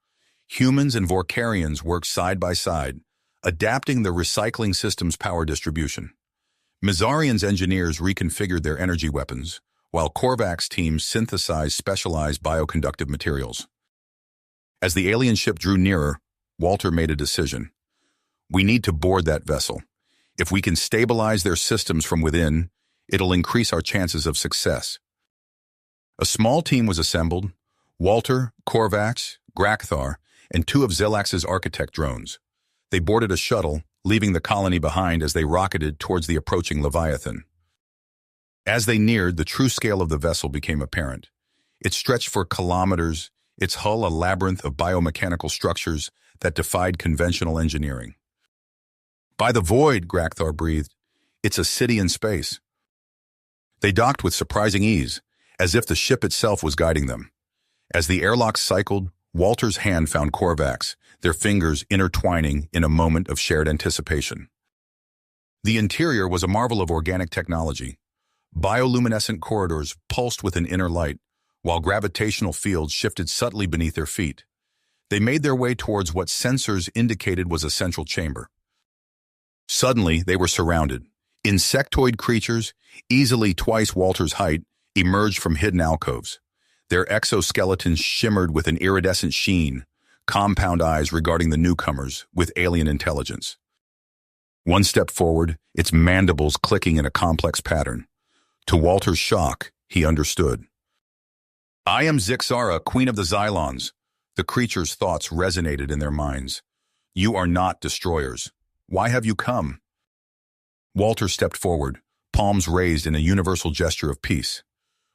Humans and Vorkarians worked side by side, adapting the recycling system's power distribution. Mizarian's engineers reconfigured their energy weapons, while Korvax's team synthesized specialized bioconductive materials. As the alien ship drew nearer, Walter made a decision. We need to board that vessel. If we can stabilize their systems from within, it'll increase our chances of success. A small team was assembled, Walter, Korvax, Grakthar, and 2 of Xylax's architect drones. They boarded a shuttle, leaving the colony behind as they rocketed towards the approaching Leviathan. As they neared, the true scale of the vessel became apparent. It stretched for kilometers, its hull a labyrinth of biomechanical structures that defied conventional engineering. By the void, Grakthar breathed. It's a city in space. They docked with surprising ease, as if the ship itself was guiding them. As the airlock cycled, Walter's hand found Korvax, their fingers intertwining in a moment of shared anticipation. The interior was a marvel of organic technology. Bioluminescent corridors pulsed with an inner light, while gravitational fields shifted subtly beneath their feet. They made their way towards what sensors indicated was a central chamber. Suddenly, they were surrounded. Insectoid creatures, easily twice Walter's height, emerged from hidden alcoves. Their exoskeletons shimmered with an iridescent sheen, compound eyes regarding the newcomers with alien intelligence. One step forward, its mandibles clicking in a complex pattern. To Walter's shock, he understood. I am Zixara, Queen of the Xylons. The creature's thoughts resonated in their minds. You are not destroyers. Why have you come? Walter stepped forward, palms raised in a universal gesture of peace.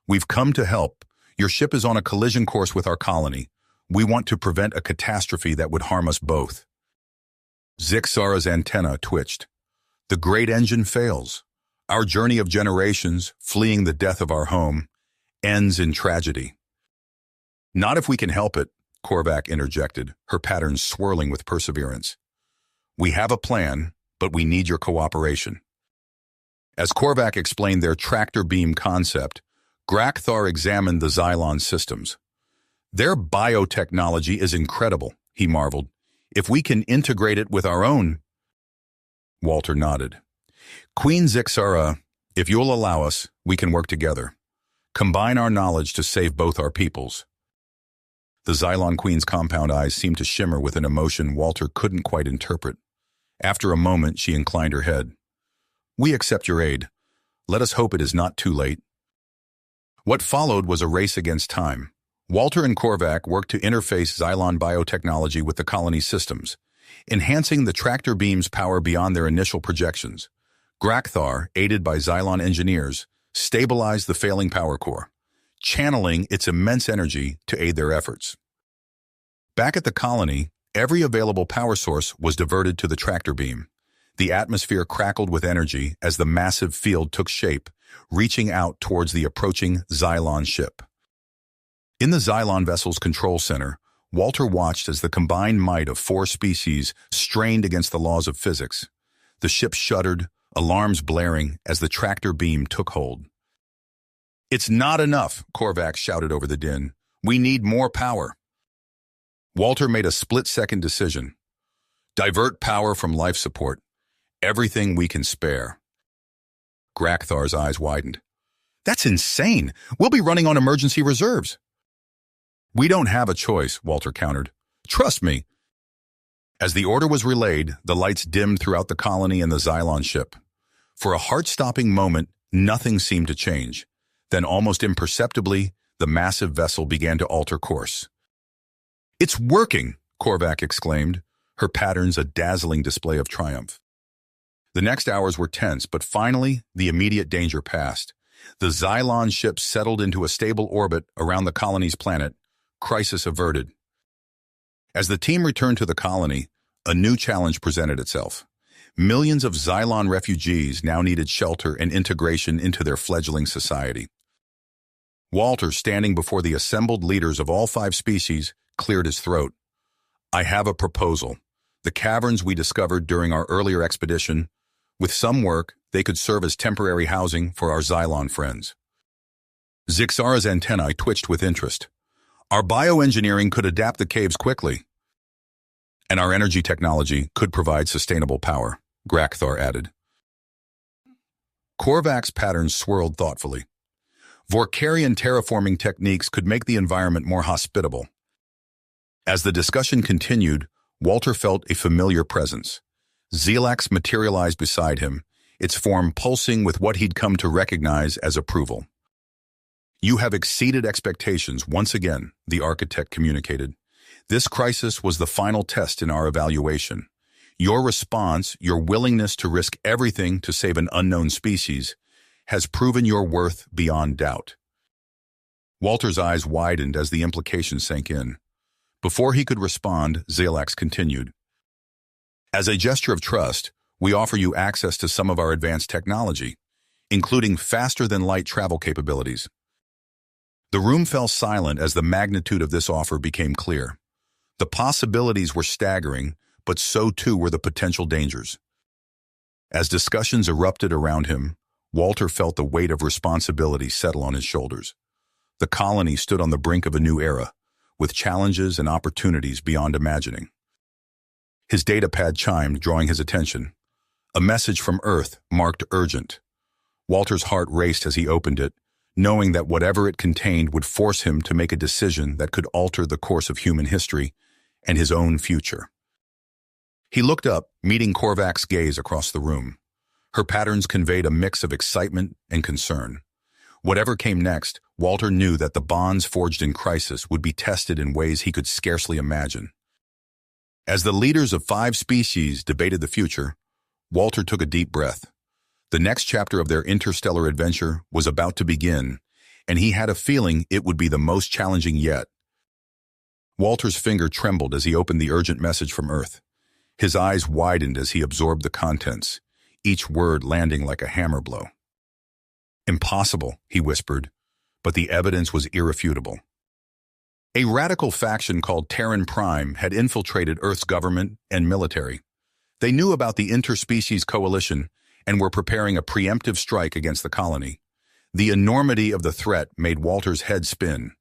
We've come to help. Your ship is on a collision course with our colony. We want to prevent a catastrophe that would harm us both. Zixara's antenna twitched. The great engine fails. Our journey of generations, fleeing the death of our home, ends in tragedy. Not if we can help it, Korvac interjected, her patterns swirling with perseverance. We have a plan, but we need your cooperation. As Korvac explained their tractor beam concept, Grakthar examined the Xylon systems. Their biotechnology is incredible, he marveled. If we can integrate it with our own... Walter nodded. Queen Zixara, if you'll allow us, we can work together. Combine our knowledge to save both our peoples. The Xylon Queen's compound eyes seemed to shimmer with an emotion Walter couldn't quite interpret. After a moment, she inclined her head. We accept your aid. Let us hope it is not too late. What followed was a race against time. Walter and Korvac worked to interface Xylon biotechnology with the colony's systems, enhancing the tractor beam's power beyond their initial projections. Grakthar, aided by Xylon engineers, stabilized the failing power core, channeling its immense energy to aid their efforts. Back at the colony, every available power source was diverted to the tractor beam. The atmosphere crackled with energy as the massive field took shape, reaching out towards the approaching Xylon ship. In the Xylon vessel's control center, Walter watched as the combined might of 4 species strained against the laws of physics. The ship shuddered, alarms blaring as the tractor beam took hold. It's not enough, Korvac shouted over the din. We need more power. Walter made a split-second decision. Divert power from life support. Everything we can spare. Grakthar's eyes widened. That's insane. We'll be running on emergency reserves. We don't have a choice, Walter countered. Trust me. As the order was relayed, the lights dimmed throughout the colony and the Xylon ship. For a heart-stopping moment, nothing seemed to change. Then almost imperceptibly, the massive vessel began to alter course. It's working, Korvac exclaimed, her patterns a dazzling display of triumph. The next hours were tense, but finally, the immediate danger passed. The Xylon ship settled into a stable orbit around the colony's planet, crisis averted. As the team returned to the colony, a new challenge presented itself. Millions of Xylon refugees now needed shelter and integration into their fledgling society. Walter, standing before the assembled leaders of all 5 species, cleared his throat. I have a proposal. The caverns we discovered during our earlier expedition, with some work, they could serve as temporary housing for our Xylon friends. Zixara's antennae twitched with interest. Our bioengineering could adapt the caves quickly, and our energy technology could provide sustainable power, Grakthar added. Korvac's patterns swirled thoughtfully. Vorkarian terraforming techniques could make the environment more hospitable. As the discussion continued, Walter felt a familiar presence. Xylax materialized beside him, its form pulsing with what he'd come to recognize as approval. You have exceeded expectations once again, the architect communicated. This crisis was the final test in our evaluation. Your response, your willingness to risk everything to save an unknown species, has proven your worth beyond doubt. Walter's eyes widened as the implication sank in. Before he could respond, Xylax continued. As a gesture of trust, we offer you access to some of our advanced technology, including faster-than-light travel capabilities. The room fell silent as the magnitude of this offer became clear. The possibilities were staggering, but so too were the potential dangers. As discussions erupted around him, Walter felt the weight of responsibility settle on his shoulders. The colony stood on the brink of a new era, with challenges and opportunities beyond imagining. His datapad chimed, drawing his attention. A message from Earth marked urgent. Walter's heart raced as he opened it, knowing that whatever it contained would force him to make a decision that could alter the course of human history and his own future. He looked up, meeting Korvac's gaze across the room. Her patterns conveyed a mix of excitement and concern. Whatever came next, Walter knew that the bonds forged in crisis would be tested in ways he could scarcely imagine. As the leaders of 5 species debated the future, Walter took a deep breath. The next chapter of their interstellar adventure was about to begin, and he had a feeling it would be the most challenging yet. Walter's finger trembled as he opened the urgent message from Earth. His eyes widened as he absorbed the contents, each word landing like a hammer blow. "Impossible," he whispered, but the evidence was irrefutable. A radical faction called Terran Prime had infiltrated Earth's government and military. They knew about the interspecies coalition and were preparing a preemptive strike against the colony. The enormity of the threat made Walter's head spin.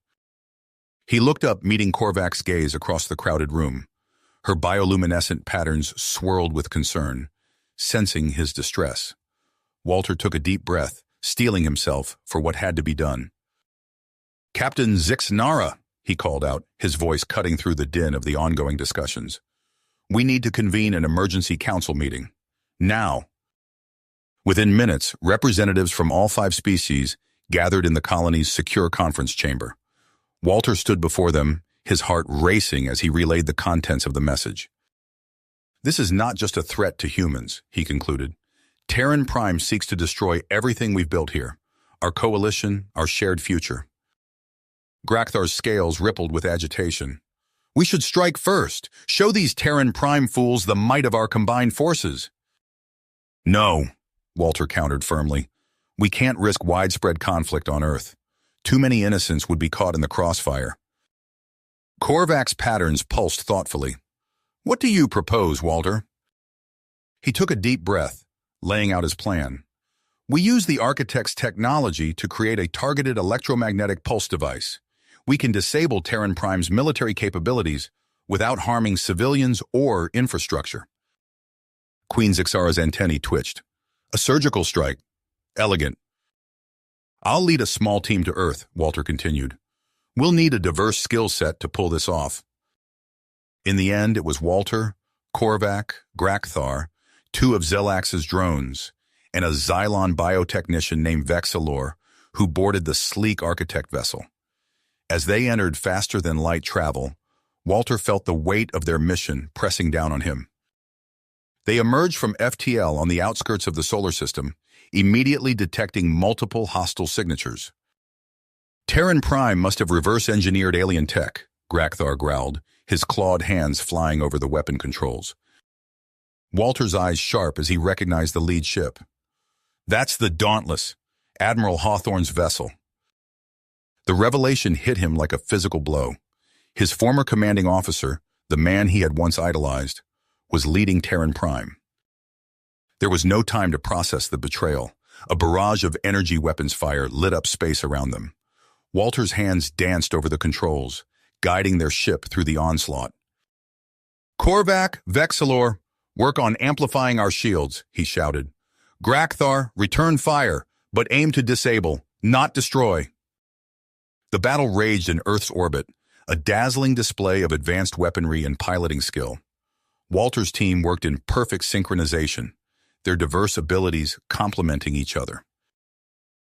He looked up, meeting Korvac's gaze across the crowded room. Her bioluminescent patterns swirled with concern, sensing his distress. Walter took a deep breath, steeling himself for what had to be done. "Captain Zixnara," he called out, his voice cutting through the din of the ongoing discussions. "We need to convene an emergency council meeting. Now." Within minutes, representatives from all 5 species gathered in the colony's secure conference chamber. Walter stood before them, his heart racing as he relayed the contents of the message. "This is not just a threat to humans," he concluded. "Terran Prime seeks to destroy everything we've built here, our coalition, our shared future." Grakthar's scales rippled with agitation. "We should strike first, show these Terran Prime fools the might of our combined forces." "No," Walter countered firmly. "We can't risk widespread conflict on Earth. Too many innocents would be caught in the crossfire." Korvac's patterns pulsed thoughtfully. "What do you propose, Walter?" He took a deep breath, laying out his plan. "We use the architect's technology to create a targeted electromagnetic pulse device. We can disable Terran Prime's military capabilities without harming civilians or infrastructure." Queen Zixara's antennae twitched. "A surgical strike. Elegant." "I'll lead a small team to Earth," Walter continued. "We'll need a diverse skill set to pull this off." In the end, it was Walter, Korvac, Grakthar, 2 of Zelax's drones, and a xylon biotechnician named Vexilor, who boarded the sleek architect vessel. As they entered faster-than-light travel, Walter felt the weight of their mission pressing down on him. They emerged from FTL on the outskirts of the solar system, immediately detecting multiple hostile signatures. "Terran Prime must have reverse-engineered alien tech," Grakthar growled, his clawed hands flying over the weapon controls. Walter's eyes sharp as he recognized the lead ship. "That's the Dauntless, Admiral Hawthorne's vessel." The revelation hit him like a physical blow. His former commanding officer, the man he had once idolized, was leading Terran Prime. There was no time to process the betrayal. A barrage of energy weapons fire lit up space around them. Walter's hands danced over the controls, guiding their ship through the onslaught. "Korvac, Vexilor, work on amplifying our shields," he shouted. "Grakthar, return fire, but aim to disable, not destroy." The battle raged in Earth's orbit, a dazzling display of advanced weaponry and piloting skill. Walter's team worked in perfect synchronization, their diverse abilities complementing each other.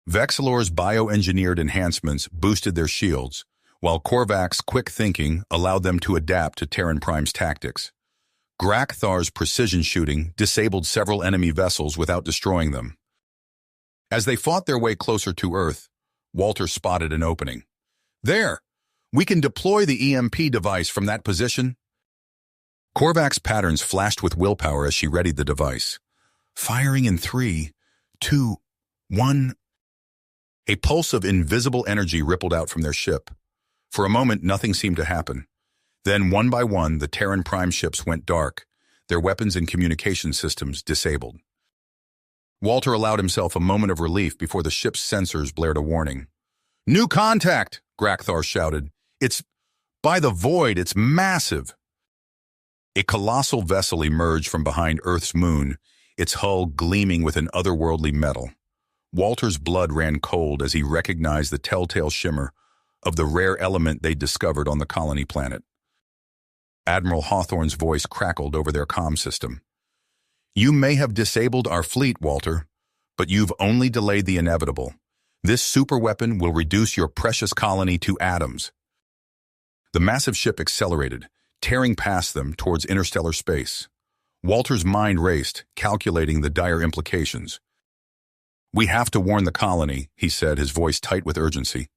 Vexilor's bioengineered enhancements boosted their shields, while Korvac's quick thinking allowed them to adapt to Terran Prime's tactics. Grakthar's precision shooting disabled several enemy vessels without destroying them. As they fought their way closer to Earth, Walter spotted an opening. "There! We can deploy the EMP device from that position." Korvac's patterns flashed with willpower as she readied the device. Firing in 3, 2, 1. A pulse of invisible energy rippled out from their ship. For a moment, nothing seemed to happen. Then, one by one, the Terran Prime ships went dark, their weapons and communication systems disabled. Walter allowed himself a moment of relief before the ship's sensors blared a warning. "New contact!" Grakthar shouted. "It's by the void, it's massive!" A colossal vessel emerged from behind Earth's moon, its hull gleaming with an otherworldly metal. Walter's blood ran cold as he recognized the telltale shimmer of the rare element they'd discovered on the colony planet. Admiral Hawthorne's voice crackled over their comm system. "You may have disabled our fleet, Walter, but you've only delayed the inevitable. This superweapon will reduce your precious colony to atoms. The massive ship accelerated, tearing past them towards interstellar space. Walter's mind raced, calculating the dire implications. "We have to warn the colony," he said, his voice tight with urgency.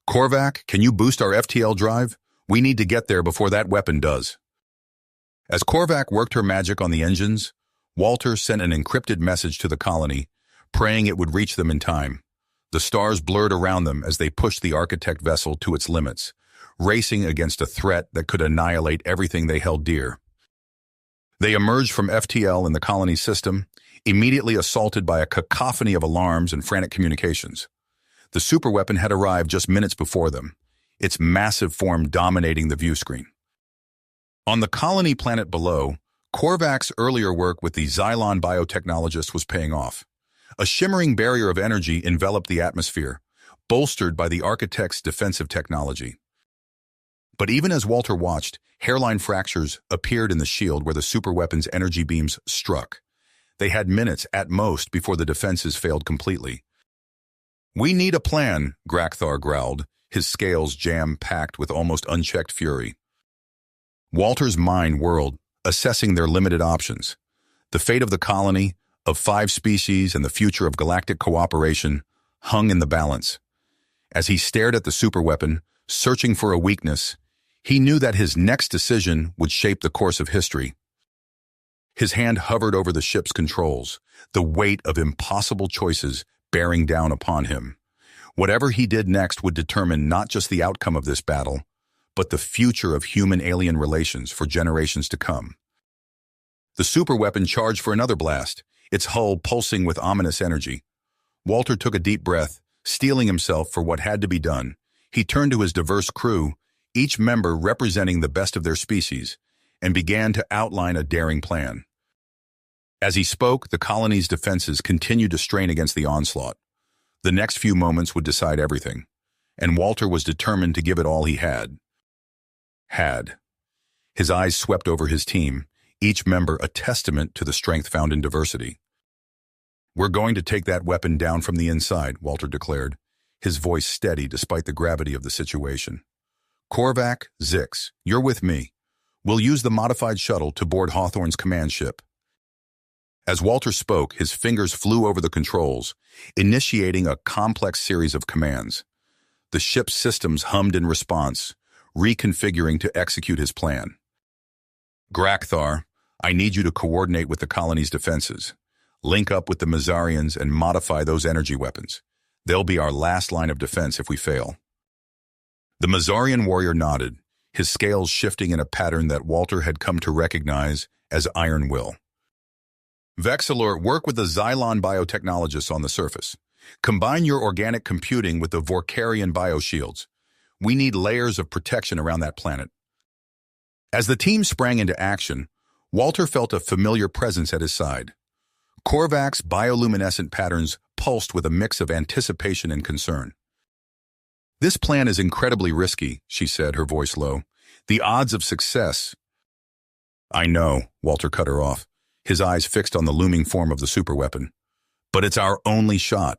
"Korvac, can you boost our FTL drive? We need to get there before that weapon does." As Korvac worked her magic on the engines, Walter sent an encrypted message to the colony, praying it would reach them in time. The stars blurred around them as they pushed the Architect vessel to its limits, racing against a threat that could annihilate everything they held dear. They emerged from FTL in the colony system, immediately assaulted by a cacophony of alarms and frantic communications. The superweapon had arrived just minutes before them, its massive form dominating the view screen. On the colony planet below, Korvac's earlier work with the xylon biotechnologists was paying off. A shimmering barrier of energy enveloped the atmosphere, bolstered by the Architect's defensive technology. But even as Walter watched, hairline fractures appeared in the shield where the superweapon's energy beams struck. They had minutes at most before the defenses failed completely. "We need a plan," Grakthar growled, his scales jam-packed with almost unchecked fury. Walter's mind whirled, assessing their limited options. The fate of the colony, of 5 species, and the future of galactic cooperation hung in the balance. As he stared at the superweapon, searching for a weakness, he knew that his next decision would shape the course of history. His hand hovered over the ship's controls, the weight of impossible choices bearing down upon him. Whatever he did next would determine not just the outcome of this battle, but the future of human-alien relations for generations to come. The superweapon charged for another blast, its hull pulsing with ominous energy. Walter took a deep breath, steeling himself for what had to be done. He turned to his diverse crew, each member representing the best of their species, and began to outline a daring plan. As he spoke, the colony's defenses continued to strain against the onslaught. The next few moments would decide everything, and Walter was determined to give it all he had. His eyes swept over his team, each member a testament to the strength found in diversity. "We're going to take that weapon down from the inside," Walter declared, his voice steady despite the gravity of the situation. "Korvac, Zix, you're with me. We'll use the modified shuttle to board Hawthorne's command ship." As Walter spoke, his fingers flew over the controls, initiating a complex series of commands. The ship's systems hummed in response, reconfiguring to execute his plan. "Grakthar, I need you to coordinate with the colony's defenses. Link up with the Mazarians and modify those energy weapons. They'll be our last line of defense if we fail." The Mazarian warrior nodded, his scales shifting in a pattern that Walter had come to recognize as iron will. "Vexilor, work with the xylon biotechnologists on the surface. Combine your organic computing with the Vorkarian bioshields. We need layers of protection around that planet." As the team sprang into action, Walter felt a familiar presence at his side. Korvac's bioluminescent patterns pulsed with a mix of anticipation and concern. "This plan is incredibly risky," she said, her voice low. "The odds of success—" "I know," Walter cut her off, his eyes fixed on the looming form of the superweapon. "But it's our only shot."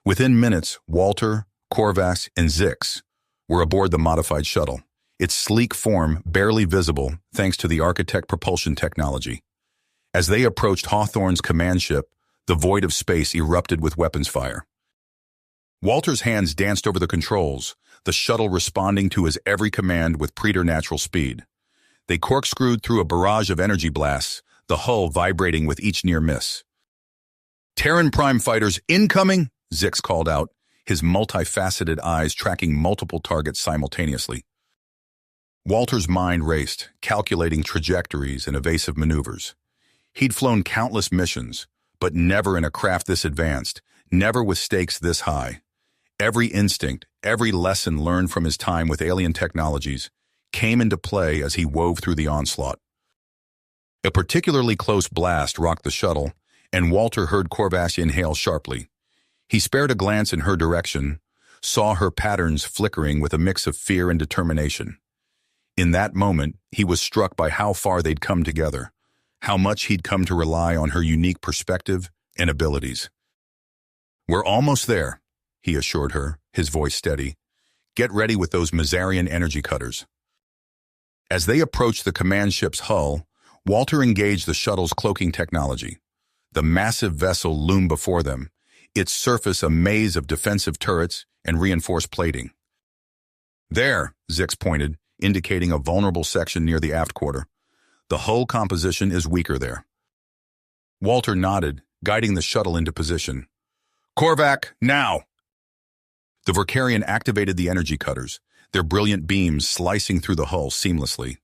Within minutes, Walter, Korvac, and Zix were aboard the modified shuttle, its sleek form barely visible thanks to the Architect propulsion technology. As they approached Hawthorne's command ship, the void of space erupted with weapons fire. Walter's hands danced over the controls, the shuttle responding to his every command with preternatural speed. They corkscrewed through a barrage of energy blasts, the hull vibrating with each near miss. "Terran Prime fighters incoming!" Zix called out, his multifaceted eyes tracking multiple targets simultaneously. Walter's mind raced, calculating trajectories and evasive maneuvers. He'd flown countless missions, but never in a craft this advanced, never with stakes this high. Every instinct, every lesson learned from his time with alien technologies came into play as he wove through the onslaught. A particularly close blast rocked the shuttle, and Walter heard Korvac inhale sharply. He spared a glance in her direction, saw her patterns flickering with a mix of fear and determination. In that moment, he was struck by how far they'd come together, how much he'd come to rely on her unique perspective and abilities. "We're almost there," he assured her, his voice steady. "Get ready with those Mazarian energy cutters." As they approached the command ship's hull, Walter engaged the shuttle's cloaking technology. The massive vessel loomed before them, its surface a maze of defensive turrets and reinforced plating. "There," Zix pointed, indicating a vulnerable section near the aft quarter. "The hull composition is weaker there." Walter nodded, guiding the shuttle into position. "Korvac, now!" The Verkarian activated the energy cutters, their brilliant beams slicing through the hull seamlessly.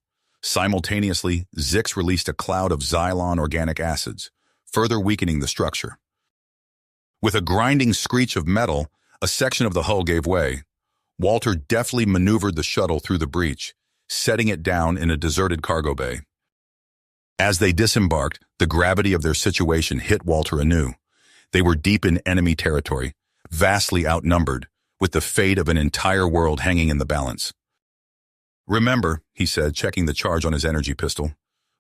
Simultaneously, Zix released a cloud of xylon organic acids, further weakening the structure. With a grinding screech of metal, a section of the hull gave way. Walter deftly maneuvered the shuttle through the breach, setting it down in a deserted cargo bay. As they disembarked, the gravity of their situation hit Walter anew. They were deep in enemy territory, vastly outnumbered, with the fate of an entire world hanging in the balance. "Remember," he said, checking the charge on his energy pistol,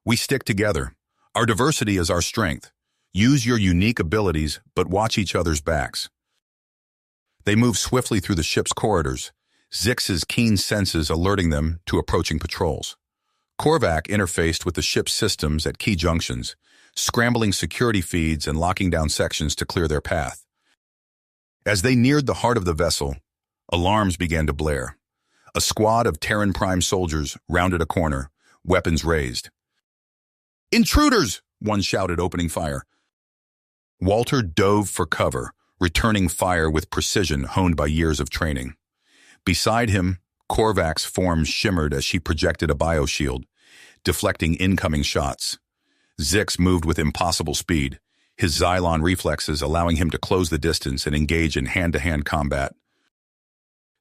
"we stick together. Our diversity is our strength. Use your unique abilities, but watch each other's backs." They moved swiftly through the ship's corridors, Zix's keen senses alerting them to approaching patrols. Korvac interfaced with the ship's systems at key junctions, scrambling security feeds and locking down sections to clear their path. As they neared the heart of the vessel, alarms began to blare. A squad of Terran Prime soldiers rounded a corner, weapons raised. "Intruders!" one shouted, opening fire. Walter dove for cover, returning fire with precision honed by years of training. Beside him, Korvac's form shimmered as she projected a bioshield, deflecting incoming shots. Zix moved with impossible speed, his xylon reflexes allowing him to close the distance and engage in hand-to-hand combat.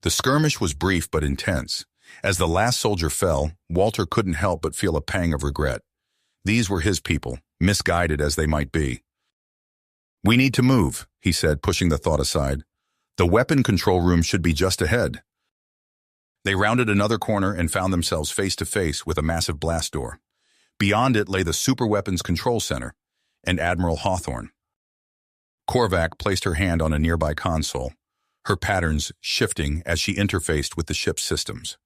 The skirmish was brief but intense. As the last soldier fell, Walter couldn't help but feel a pang of regret. These were his people, misguided as they might be. "We need to move," he said, pushing the thought aside. "The weapon control room should be just ahead." They rounded another corner and found themselves face-to-face with a massive blast door. Beyond it lay the Superweapons Control Center and Admiral Hawthorne. Korvac placed her hand on a nearby console, her patterns shifting as she interfaced with the ship's systems.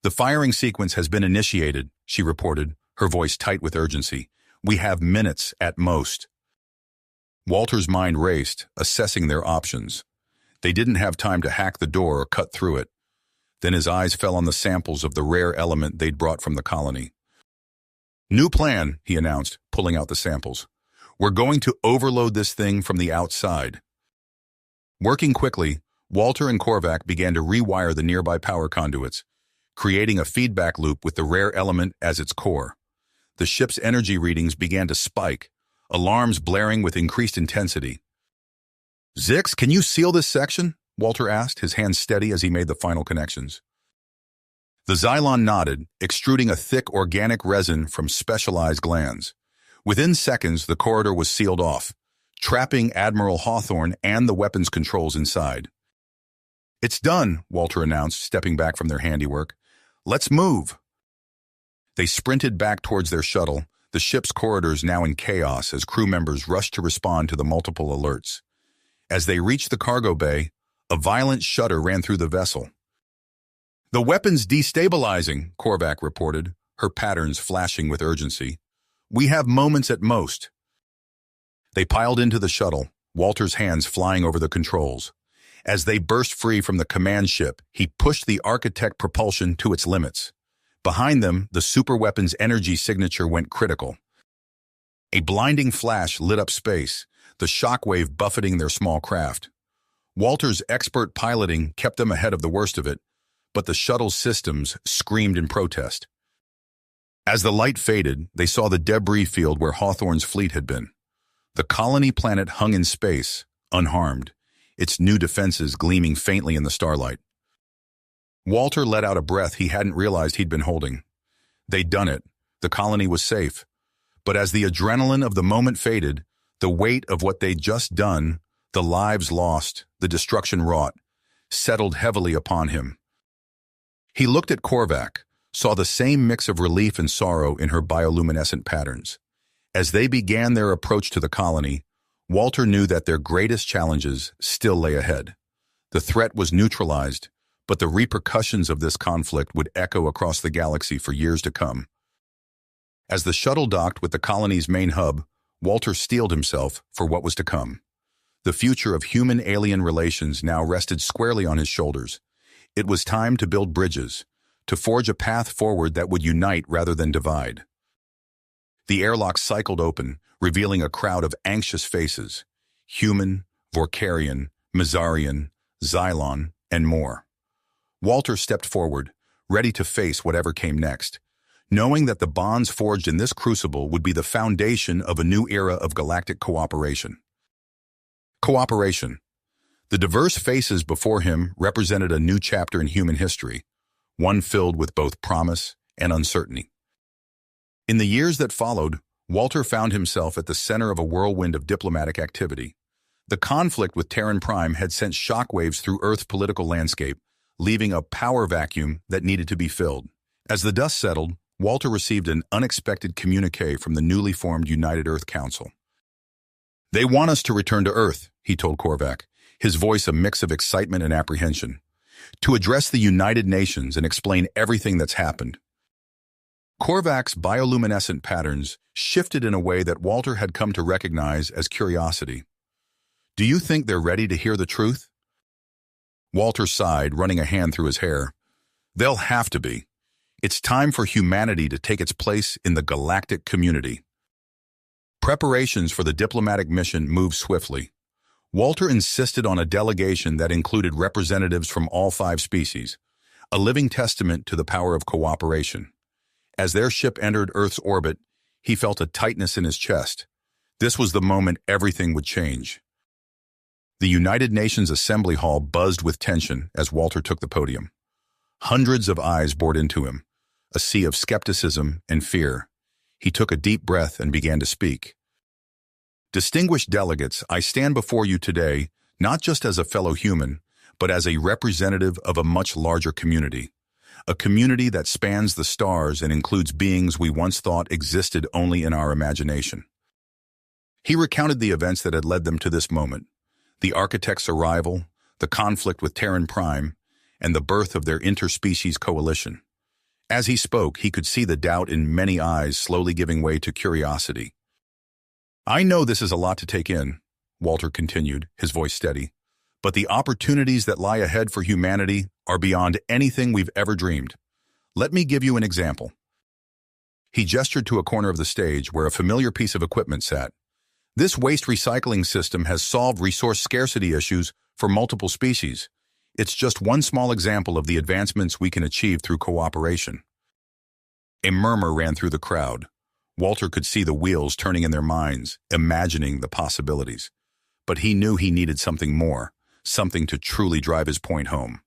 "The firing sequence has been initiated," she reported, her voice tight with urgency. "We have minutes at most." Walter's mind raced, assessing their options. They didn't have time to hack the door or cut through it. Then his eyes fell on the samples of the rare element they'd brought from the colony. "New plan," he announced, pulling out the samples. "We're going to overload this thing from the outside." Working quickly, Walter and Korvac began to rewire the nearby power conduits, creating a feedback loop with the rare element as its core. The ship's energy readings began to spike, alarms blaring with increased intensity. "Zix, can you seal this section?" Walter asked, his hands steady as he made the final connections. The xylon nodded, extruding a thick organic resin from specialized glands. Within seconds, the corridor was sealed off, trapping Admiral Hawthorne and the weapons controls inside. "It's done," Walter announced, stepping back from their handiwork. "Let's move." They sprinted back towards their shuttle, the ship's corridors now in chaos as crew members rushed to respond to the multiple alerts. As they reached the cargo bay, a violent shudder ran through the vessel. "The weapon's destabilizing," Korvac reported, her patterns flashing with urgency. "We have moments at most." They piled into the shuttle, Walter's hands flying over the controls. As they burst free from the command ship, he pushed the architect propulsion to its limits. Behind them, the superweapon's energy signature went critical. A blinding flash lit up space, the shockwave buffeting their small craft. Walter's expert piloting kept them ahead of the worst of it, but the shuttle's systems screamed in protest. As the light faded, they saw the debris field where Hawthorne's fleet had been. The colony planet hung in space, unharmed, its new defenses gleaming faintly in the starlight. Walter let out a breath he hadn't realized he'd been holding. They'd done it. The colony was safe. But as the adrenaline of the moment faded, the weight of what they'd just done, the lives lost, the destruction wrought, settled heavily upon him. He looked at Korvac, saw the same mix of relief and sorrow in her bioluminescent patterns. As they began their approach to the colony, Walter knew that their greatest challenges still lay ahead. The threat was neutralized, but the repercussions of this conflict would echo across the galaxy for years to come. As the shuttle docked with the colony's main hub, Walter steeled himself for what was to come. The future of human-alien relations now rested squarely on his shoulders. It was time to build bridges, to forge a path forward that would unite rather than divide. The airlock cycled open, revealing a crowd of anxious faces: human, Vorkarian, Mizarian, Xylon, and more. Walter stepped forward, ready to face whatever came next, knowing that the bonds forged in this crucible would be the foundation of a new era of galactic cooperation. Cooperation. The diverse faces before him represented a new chapter in human history, one filled with both promise and uncertainty. In the years that followed, Walter found himself at the center of a whirlwind of diplomatic activity. The conflict with Terran Prime had sent shockwaves through Earth's political landscape, leaving a power vacuum that needed to be filled. As the dust settled, Walter received an unexpected communique from the newly formed United Earth Council. "They want us to return to Earth," he told Korvac, his voice a mix of excitement and apprehension, "to address the United Nations and explain everything that's happened." Korvac's bioluminescent patterns shifted in a way that Walter had come to recognize as curiosity. "Do you think they're ready to hear the truth?" Walter sighed, running a hand through his hair. "They'll have to be. It's time for humanity to take its place in the galactic community." Preparations for the diplomatic mission moved swiftly. Walter insisted on a delegation that included representatives from all 5 species, a living testament to the power of cooperation. As their ship entered Earth's orbit, he felt a tightness in his chest. This was the moment everything would change. The United Nations Assembly Hall buzzed with tension as Walter took the podium. Hundreds of eyes bored into him, a sea of skepticism and fear. He took a deep breath and began to speak. "Distinguished delegates, I stand before you today, not just as a fellow human, but as a representative of a much larger community. A community that spans the stars and includes beings we once thought existed only in our imagination." He recounted the events that had led them to this moment: the architect's arrival, the conflict with Terran Prime, and the birth of their interspecies coalition. As he spoke, he could see the doubt in many eyes slowly giving way to curiosity. "I know this is a lot to take in," Walter continued, his voice steady, "but the opportunities that lie ahead for humanity are beyond anything we've ever dreamed. Let me give you an example." He gestured to a corner of the stage where a familiar piece of equipment sat. "This waste recycling system has solved resource scarcity issues for multiple species. It's just one small example of the advancements we can achieve through cooperation." A murmur ran through the crowd. Walter could see the wheels turning in their minds, imagining the possibilities. But he knew he needed something more, something to truly drive his point home.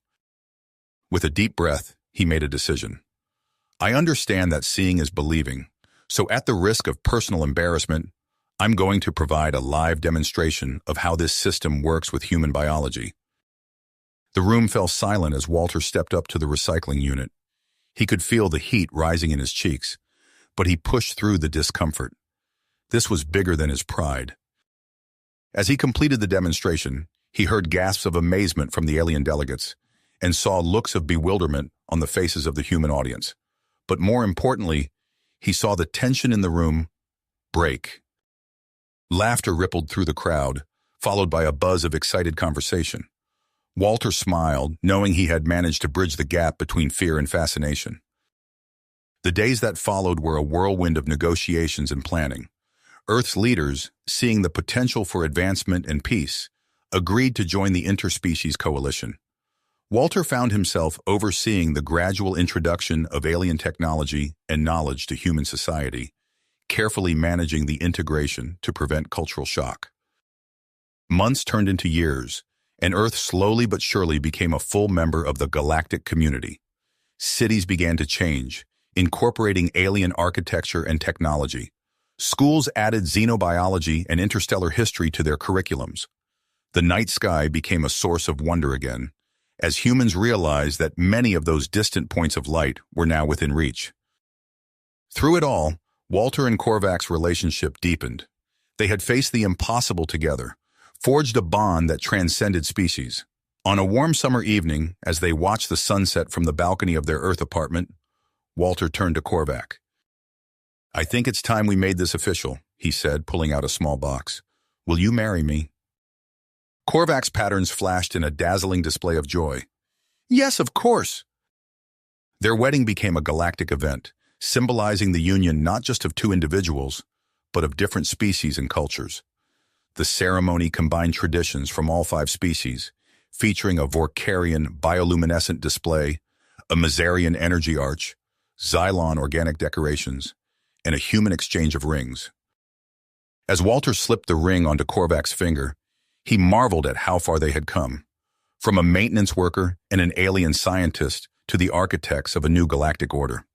With a deep breath, he made a decision. "I understand that seeing is believing, so at the risk of personal embarrassment, I'm going to provide a live demonstration of how this system works with human biology." The room fell silent as Walter stepped up to the recycling unit. He could feel the heat rising in his cheeks, but he pushed through the discomfort. This was bigger than his pride. As he completed the demonstration, he heard gasps of amazement from the alien delegates and saw looks of bewilderment on the faces of the human audience. But more importantly, he saw the tension in the room break. Laughter rippled through the crowd, followed by a buzz of excited conversation. Walter smiled, knowing he had managed to bridge the gap between fear and fascination. The days that followed were a whirlwind of negotiations and planning. Earth's leaders, seeing the potential for advancement and peace, agreed to join the interspecies coalition. Walter found himself overseeing the gradual introduction of alien technology and knowledge to human society, carefully managing the integration to prevent cultural shock. Months turned into years, and Earth slowly but surely became a full member of the galactic community. Cities began to change, incorporating alien architecture and technology. Schools added xenobiology and interstellar history to their curriculums. The night sky became a source of wonder again, as humans realized that many of those distant points of light were now within reach. Through it all, Walter and Korvac's relationship deepened. They had faced the impossible together, forged a bond that transcended species. On a warm summer evening, as they watched the sunset from the balcony of their Earth apartment, Walter turned to Korvac. "I think it's time we made this official," he said, pulling out a small box. "Will you marry me?" Korvac's patterns flashed in a dazzling display of joy. "Yes, of course." Their wedding became a galactic event, symbolizing the union not just of two individuals, but of different species and cultures. The ceremony combined traditions from all 5 species, featuring a Vorkarian bioluminescent display, a Mazarian energy arch, xylon organic decorations, and a human exchange of rings. As Walter slipped the ring onto Korvac's finger, he marveled at how far they had come, from a maintenance worker and an alien scientist to the architects of a new galactic order.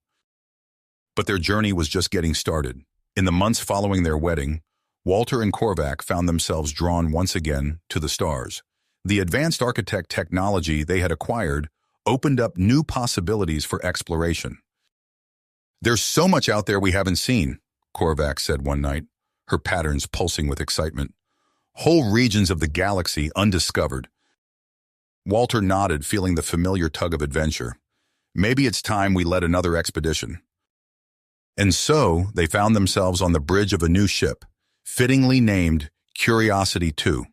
But their journey was just getting started. In the months following their wedding, Walter and Korvac found themselves drawn once again to the stars. The advanced architect technology they had acquired opened up new possibilities for exploration. "There's so much out there we haven't seen," Korvac said one night, her patterns pulsing with excitement. "Whole regions of the galaxy undiscovered." Walter nodded, feeling the familiar tug of adventure. "Maybe it's time we led another expedition." And so they found themselves on the bridge of a new ship, fittingly named Curiosity 2.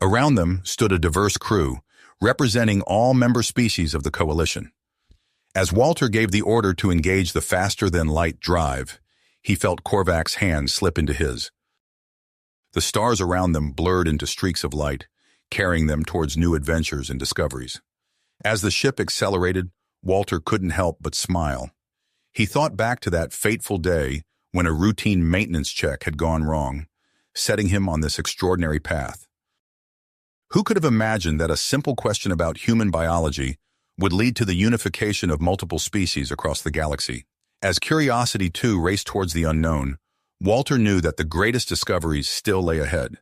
Around them stood a diverse crew, representing all member species of the coalition. As Walter gave the order to engage the faster-than-light drive, he felt Korvac's hand slip into his. The stars around them blurred into streaks of light, carrying them towards new adventures and discoveries. As the ship accelerated, Walter couldn't help but smile. He thought back to that fateful day when a routine maintenance check had gone wrong, setting him on this extraordinary path. Who could have imagined that a simple question about human biology would lead to the unification of multiple species across the galaxy? As Curiosity 2 raced towards the unknown, Walter knew that the greatest discoveries still lay ahead.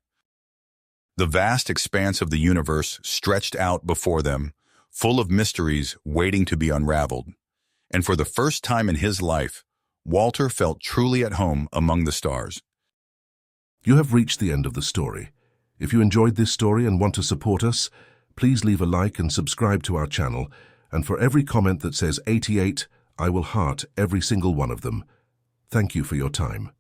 The vast expanse of the universe stretched out before them, full of mysteries waiting to be unraveled. And for the first time in his life, Walter felt truly at home among the stars. You have reached the end of the story. If you enjoyed this story and want to support us, please leave a like and subscribe to our channel. And for every comment that says 88, I will heart every single one of them. Thank you for your time.